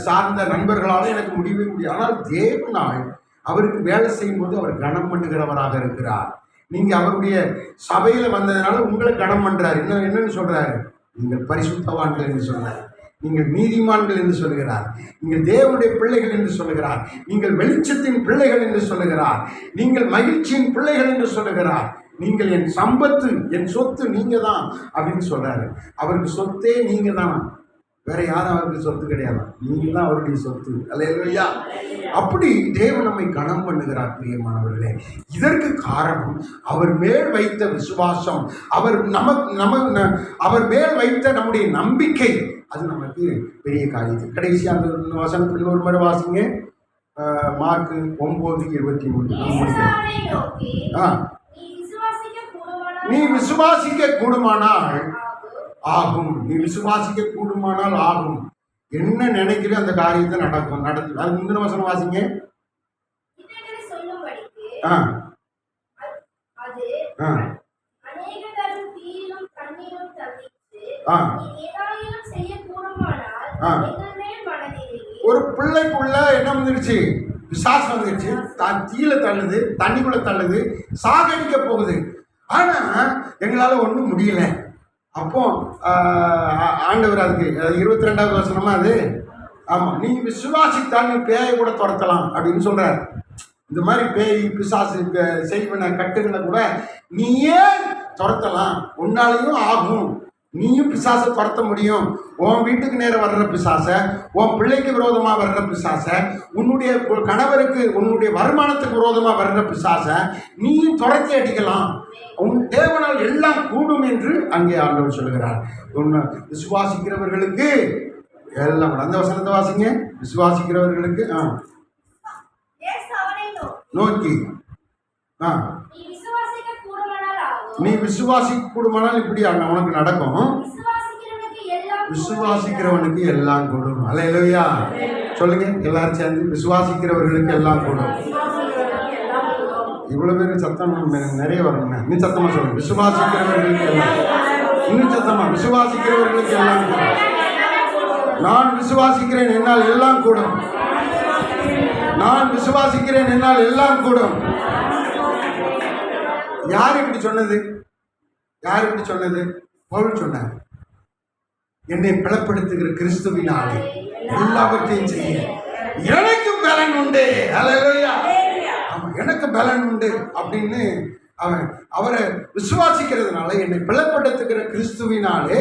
சார்ந்த நண்பர்களால் எனக்கு முடியவே முடியாது. ஆனால் தேவனால் அவருக்கு வேலை செய்யும்போது அவர் கனம் பண்ணுகிறவராக இருக்கிறார். நீங்கள் அவருடைய சபையில் வந்ததுனால உங்களை கனம் பண்ணுறாரு. என்னன்னு சொல்கிறாரு? நீங்கள் பரிசுத்தவான்கள் என்று சொல்கிறார், நீங்கள் நீதிமான்கள் என்று சொல்கிறார், நீங்கள் தேவனுடைய பிள்ளைகள் என்று சொல்லுகிறார், நீங்கள் வெளிச்சத்தின் பிள்ளைகள் என்று சொல்லுகிறார், நீங்கள் மகிழ்ச்சியின் பிள்ளைகள் என்று சொல்லுகிறார், நீங்கள் என் சம்பத்து, என் சொத்து நீங்க தான் அப்படின்னு சொல்றாரு. அவருக்கு சொத்தே நீங்க தான், வேற யாரும் அவருக்கு சொத்து கிடையாது, நீங்க தான் அவருடைய சொத்து. அல்லேலூயா. அப்படி தேவன் நம்மை கனம் பண்ணுகிறார். பிரியமானவர்களே, இதற்கு காரணம் அவர் மேல் வைத்த விசுவாசம், அவர் அவர் மேல் வைத்த நம்முடைய நம்பிக்கை. அது நமக்கு பெரிய காரியம். கடைசி அந்த வசனத்தில் ஒரு முறை வாசிங்க. மார்க் 9:23. நீ விசுவாசிக்க கூடுமானால் ஆகும், நீ விசுவாசிக்க கூடுமானால் ஆகும். என்ன நினைக்கிற அந்த காரியத்தை நடக்கும், நடக்கும். அது முந்தின வசனம் வாசிங்க. ஒரு பிள்ளைக்குள்ள என்ன வந்துருச்சு? விசுவாசம் வந்துருச்சு. தீயில தள்ளுது, தண்ணிக்குள்ள தள்ளுது, சாகடிக்க போகுது. ஆனா எங்களால ஒன்றும் முடியல. அப்போ ஆண்டவர் அதுக்கு 22வது வசனமா அது, ஆமா, நீ விசுவாசித்தால் நீ பேயை கூட துரத்தலாம் அப்படின்னு சொல்றாரு. இந்த மாதிரி பேய் பிசாசு செய்வன கட்டுகளை கூட நீயே துரத்தலாம், உன்னாலையும் ஆகும், நீயும் பிசாசை துரத்த முடியும். உன் வீட்டுக்கு நேரம் வர்ற பிசாசை, உன் பிள்ளைக்கு விரோதமாக வர்ற பிசாசை, உன்னுடைய கணவருக்கு உன்னுடைய வருமானத்துக்கு விரோதமாக வர்ற பிசாசை நீயும் துரத்தி அடிக்கலாம். உன் தேவனால் எல்லாம் கூடும் என்று அங்கே ஆண்டவர் சொல்கிறார். விசுவாசிக்கிறவர்களுக்கு எல்லாம். அந்த வசனத்தை வாசிங்க. விசுவாசிக்கிறவர்களுக்கு நோக்கி நீ விசுவாசிக்க கூடுமானால் இப்படி உனக்கு நடக்கும். விசுவாசிக்கிறவனுக்கு எல்லாம் கூடும். அல்லேலூயா சொல்லுங்க எல்லாரும் சேர்ந்து. விசுவாசிக்கிறவர்களுக்கு எல்லாம் கூடும். இவ்வளவு பேர் சத்தம் நிறைய வரணுங்க. நீ சத்தமா சொல்லுங்க. விசுவாசிக்கிறவர்களுக்கு எல்லாம். இன்னும் சத்தமா. விசுவாசிக்கிறவர்களுக்கு எல்லாம் கூடும். நான் விசுவாசிக்கிறேன், என்னால் எல்லாம் கூடும். நான் விசுவாசிக்கிறேன், என்னால் எல்லாம் கூடும். யார் இப்படி சொன்னது? யார் இப்படி சொன்னது? பவுல் சொன்னார். என்னை பலப்படுத்துகிற கிறிஸ்துவினாலே எல்லாவற்றையும் செய்ய எனக்கு பலன் உண்டு. அல்லேலூயா. எனக்கு பலன் உண்டு அப்படின்னு அவரை விசுவாசிக்கிறதுனால, என்னை பலப்படுத்துகிற கிறிஸ்துவினாலே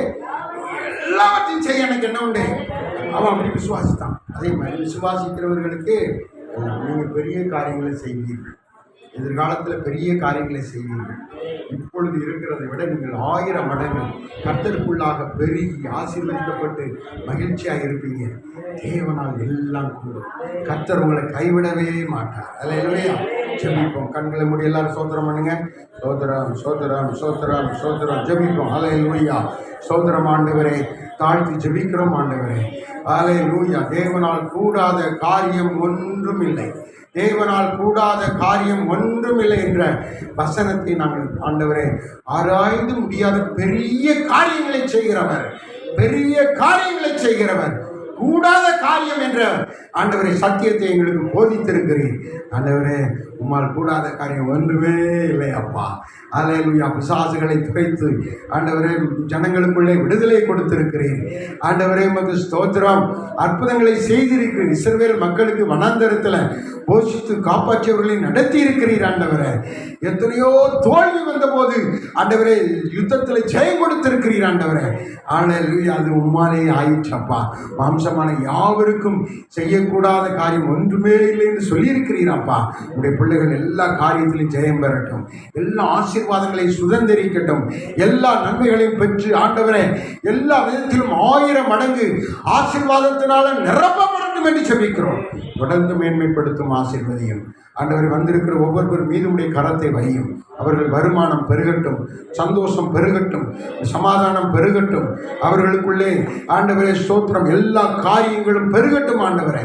எல்லாவற்றையும் செய்ய எனக்கு என்ன உண்டு? அவன் அப்படி விசுவாசித்தான். அதே மாதிரி விசுவாசிக்கிறவர்களுக்கு நீங்கள் பெரிய காரியங்களை செய்வீர்கள், எதிர்காலத்தில் பெரிய காரியங்களை செய்வீர்கள். இப்பொழுது இருக்கிறதை விட நீங்கள் 1000 மடங்கு கர்த்தருக்குள்ளாக பெருகி ஆசீர்வதிக்கப்பட்டு மகிழ்ச்சியாக இருப்பீங்க. தேவனால் எல்லாம் கூடும். கர்த்தர் உங்களை கைவிடவே மாட்டார். அல்லேலூயா. ஜெபிப்போம். கண்களை மூடி எல்லாரும் சோத்திரம் பண்ணுங்க. சோத்திரம் சோத்திரம் சோத்திரம் சோத்திரம். ஜெபிப்போம். அல்லேலூயா. சோத்திரம் ஆண்டவரே, தாழ்த்தி ஜெபிக்கிறோம் ஆண்டவரே. அல்லேலூயா. தேவனால் கூடாத காரியம் ஒன்றும் இல்லை, தேவனால் கூடாத காரியம் ஒன்றுமில்லை என்ற வசனத்தை நாங்கள் ஆண்டவரே ஆராய்ந்து முடியாத பெரிய காரியங்களை செய்கிறவர், பெரிய காரியங்களை செய்கிறவர், கூடாத காரியம் என்ற ஆண்டவரே சத்தியத்தை எங்களுக்கு போதித்திருக்கிறீர். ஆண்டவரே, உம்மால் கூடாத காரியம் ஒன்றுமே இல்லை அப்பா. அல்லேலூயா. பிசாசுகளை துடைத்து ஆண்டவரே ஜனங்களுக்குள்ளே விடுதலை கொடுத்திருக்கிறீர். ஆண்டவரே உமக்கு ஸ்தோத்திரம். அற்புதங்களை செய்திருக்கிறீர். இஸ்ரவேல் மக்களுக்கு வனாந்தரத்தில் போஷித்து காப்பாற்றியவர்களை நடத்தி இருக்கிறீர் ஆண்டவரே. எத்தனையோ தோல்வி வந்தபோது ஆண்டவரே யுத்தத்தில் ஜெயம் கொடுத்திருக்கிறீர் ஆண்டவரே. அல்லேலூயா. அது உம்மாலே ஆயிற்றப்பா. மாம்சமான யாவருக்கும் செய்யக்கூடாத காரியம் ஒன்றுமே இல்லை என்று சொல்லியிருக்கிறீராப்பா. உடைய பிள்ளைகள் எல்லா காரியத்திலும் ஜெயம் பெறட்டும், எல்லா ஆசீர்வாதங்களை சுதந்திரிக்கட்டும், எல்லா நன்மைகளையும் பெற்று ஆண்டவரே எல்லா விதத்திலும் 1000 மடங்கு ஆசீர்வாதத்தினால நிரப்பப்படட்டும் என்று ஜெபிக்கிறோம். தொடர்ந்து மேன்மைப்படுத்தும் ஆசீர்வதியும் ஆண்டவரை. வந்திருக்கிற ஒவ்வொருவர் மீதும் உடைய கரத்தை வையும். அவர்கள் வருமானம் பெருகட்டும், சந்தோஷம் பெருகட்டும், சமாதானம் பெருகட்டும். அவர்களுக்குள்ளே ஆண்டவரே ஸ்தோத்திரம் எல்லா காரியங்களும் பெருகட்டும் ஆண்டவரே.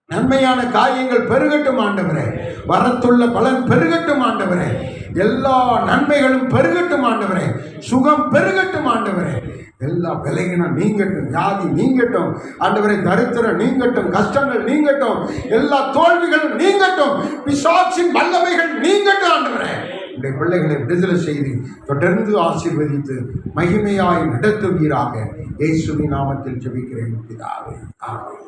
நன்மையான காரியங்கள் பெருகட்டும் ஆண்டவரே. வரத்துள்ள பலன் பெருகட்டும் ஆண்டவரே. எல்லா நன்மைகளும் பெருகட்டும் ஆண்டவரே. சுகம் பெருகட்டும் ஆண்டவரே. எல்லா விலகினம் நீங்கட்டும், வியாதி நீங்கட்டும் ஆண்டவரே. தரித்திரம் நீங்கட்டும், கஷ்டங்கள் நீங்கட்டும், எல்லா தோல்விகளும் நீங்கட்டும், பிசாசின் வல்லமைகள் நீங்கட்டும் ஆண்டவரே. உடைய பிள்ளைகளை விடுதலை செய்து தொடர்ந்து ஆசீர்வதித்து மகிமையாய் நடத்துவீராக. இயேசுவின் நாமத்தில் ஜெபிக்கிறேன் பிதாவே, ஆமென்.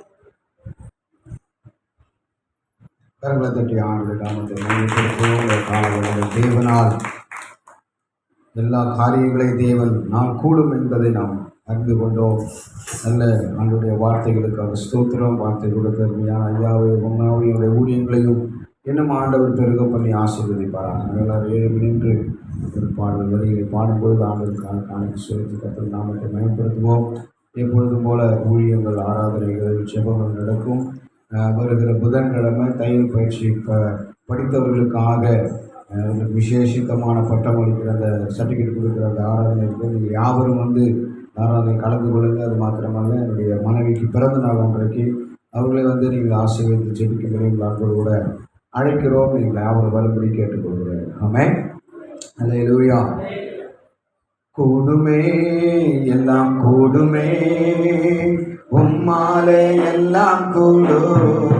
கரங்களை தட்டி ஆண்டுடைய நாமத்தை மகிமைப்படுத்துவோம். தேவனால் எல்லா காரியங்களையும் தேவன் நான் கூடும் என்பதை நாம் அறிந்து கொண்டோம். நல்ல ஆண்டுடைய வார்த்தைகளுக்காக ஸ்தோத்திரம். வார்த்தை கொடுத்த ஐயாவை உன்னாவையுடைய ஊழியங்களையும் இன்னும் ஆண்டவர் பெருக பண்ணி ஆசீர்வதிப்பாராக. எல்லாரும் நின்று ஒரு பாடல் வரிகளை பாடும்பொழுது ஆண்டவருக்கான காணிக்கை செலுத்தி கர்த்தர் நாமத்தை மயப்படுத்துவோம். எப்பொழுதும் போல ஊழியங்கள், ஆராதனைகள், ஜெபங்கள் நடக்கும். வருகிற புதன்கிழமை தையல் பயிற்சி படித்தவர்களுக்காக விசேஷித்தமான பட்டம் அளிக்கிற அந்த சர்டிஃபிகேட் கொடுக்குற அந்த ஆராதனை இருக்குது. நீங்கள் யாவரும் வந்து ஆராதனை கலந்து கொள்ளுங்கள். அது மாத்திரமல்ல, என்னுடைய மனைவிக்கு பிறந்த நாள் ஒன்றைக்கு அவர்களை வந்து நீங்கள் ஆசீர்வதித்து ஜெபிக்கும்படி எங்கள் கூட அழைக்கிறோம். நீங்கள் யாவரும் வரும்படி கேட்டுக்கொள்கிறேன். ஆமென். அல்லேலூயா. கூடுமே எல்லாம் கூடுமே, உம்மாலே எல்லாம் கூடும்,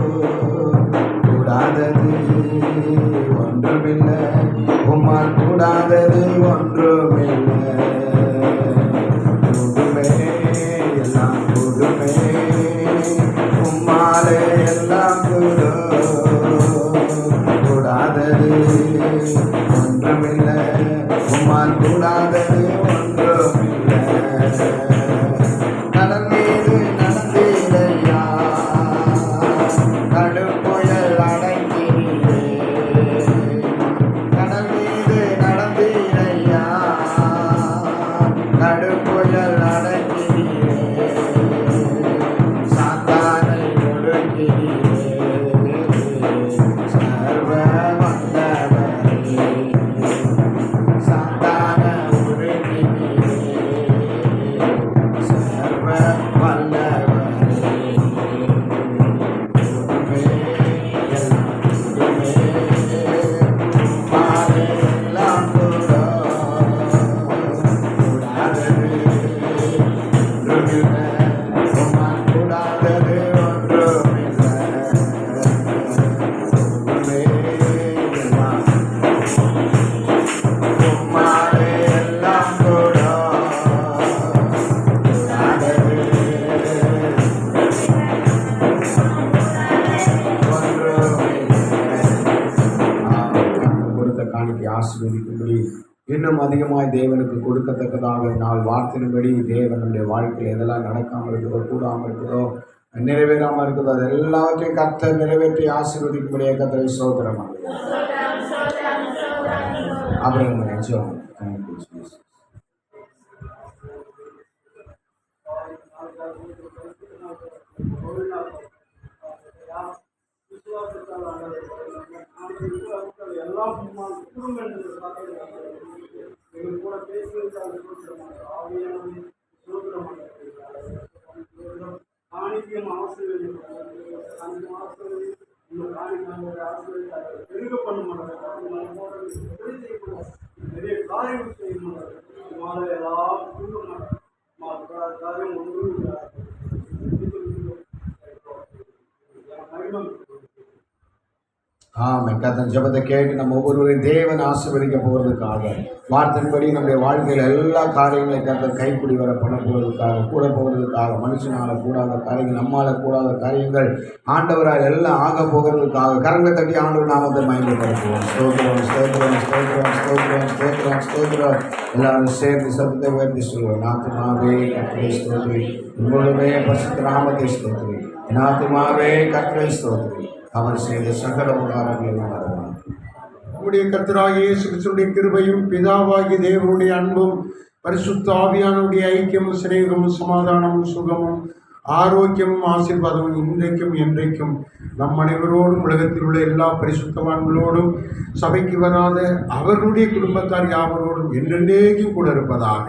கூடாதது ஒன்றுமில்லை, உம்மால் கூடாதது ஒன்றுமில்லை. கூடுமே எல்லாம் கூடுமே, உம்மாலே எல்லாம் கூடும், கூடாதது ஒன்றுமில்லை, உம்மால் கூடாதது ஒன்றுமில்லை. கடல் மீது நடந்தீரையா, கடும்புயல் அடங்கினீரே. கடல் மீது நடந்தீரையா, இன்னும் அதிகமாய் தேவனுக்கு கொடுக்கத்தக்கதாக நாள் வார்த்தையின்படி தேவனுடைய வாழ்க்கையில் எதெல்லாம் நடக்காமல் இருக்குதோ, கூடாமல் இருக்குதோ, நிறைவேறாமல் இருக்குதோ, அது எல்லாவற்றையும் கர்த்தர் நிறைவேற்றி ஆசீர்வதிக்கும்படியாக கர்த்தரை ஸ்தோத்திரம். அப்புறம் நம்ம நினைச்சோம். ஆமாம். கர்த்தர் ஜெபத்தை கேட்டு நம்ம ஒவ்வொருவரையும் தேவன் ஆசீர்வதிக்க போகிறதுக்காக, வார்த்தையின்படி நம்முடைய வாழ்க்கையில் எல்லா காரியங்களையும் கர்த்தர் கைப்பிடி வர பண்ண போகிறதுக்காக, கூட போகிறதுக்காக, மனுஷனால் கூடாத காரியங்கள், நம்மால் கூடாத காரியங்கள் ஆண்டவரால் எல்லாம் ஆக போகிறதுக்காக கரங்களை தட்டி ஆண்டவர் நாமத்தை மகிமைப்படுத்துவோம். ஸ்தோத்திரம், ஸ்தோத்திரம், ஸ்தோத்திரம், ஸ்தோத்திரம், ஸ்தோத்திரம், ஸ்தோத்திரம். எல்லாரும் சேர்ந்து சத்தத்தை உயர்த்தி சொல்லுவோம். நாத்துமாவே கர்த்தரை ஸ்தோத்திரி, உங்களுமே பரிசுத்த நாமத்தை ஸ்தோத்திரி. நாத்துமாவே கர்த்தரை ஸ்தோத்திரி, அவர் செய்த சகல உபகாரங்களையும் மறவான். நம்முடைய கர்த்தராகிய இயேசு கிறிஸ்துவின் கிருபையும் பிதாவாகிய தேவனுடைய அன்பும் பரிசுத்த ஆவியானவருடைய ஐக்கியமும் சிநேகமும் சமாதானமும் சுகமும் ஆரோக்கியமும் ஆசீர்வாதமும் இன்றைக்கும் என்றைக்கும் நம் அனைவரோடும் உலகத்தில் உள்ள எல்லா பரிசுத்தவான்களோடும் சபைக்கு வராத அவர்களுடைய குடும்பத்தார் யாவரோடும் என்றென்றைக்கும் கூட இருப்பதாக.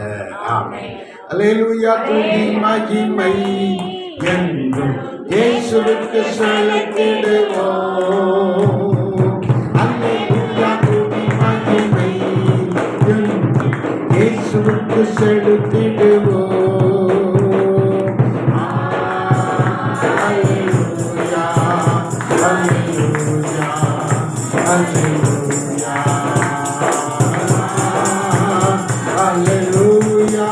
ஆமென். அல்லேலூயா. துதி மகிமை என்றும் இயேசுவுக்கு செலுத்திடுவோம். அல்லேலூயா. துதி மகிமை என்றும் இயேசுவுக்கு செலுத்திடுவோம். அல்லேலூயா, அல்லேலூயா, அல்லேலூயா,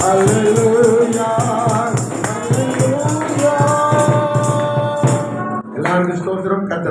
அல்லேலூயா, அல்லேலூயா. எல்லாருக்கும் ஸ்தோத்திரம். கர்த்தர்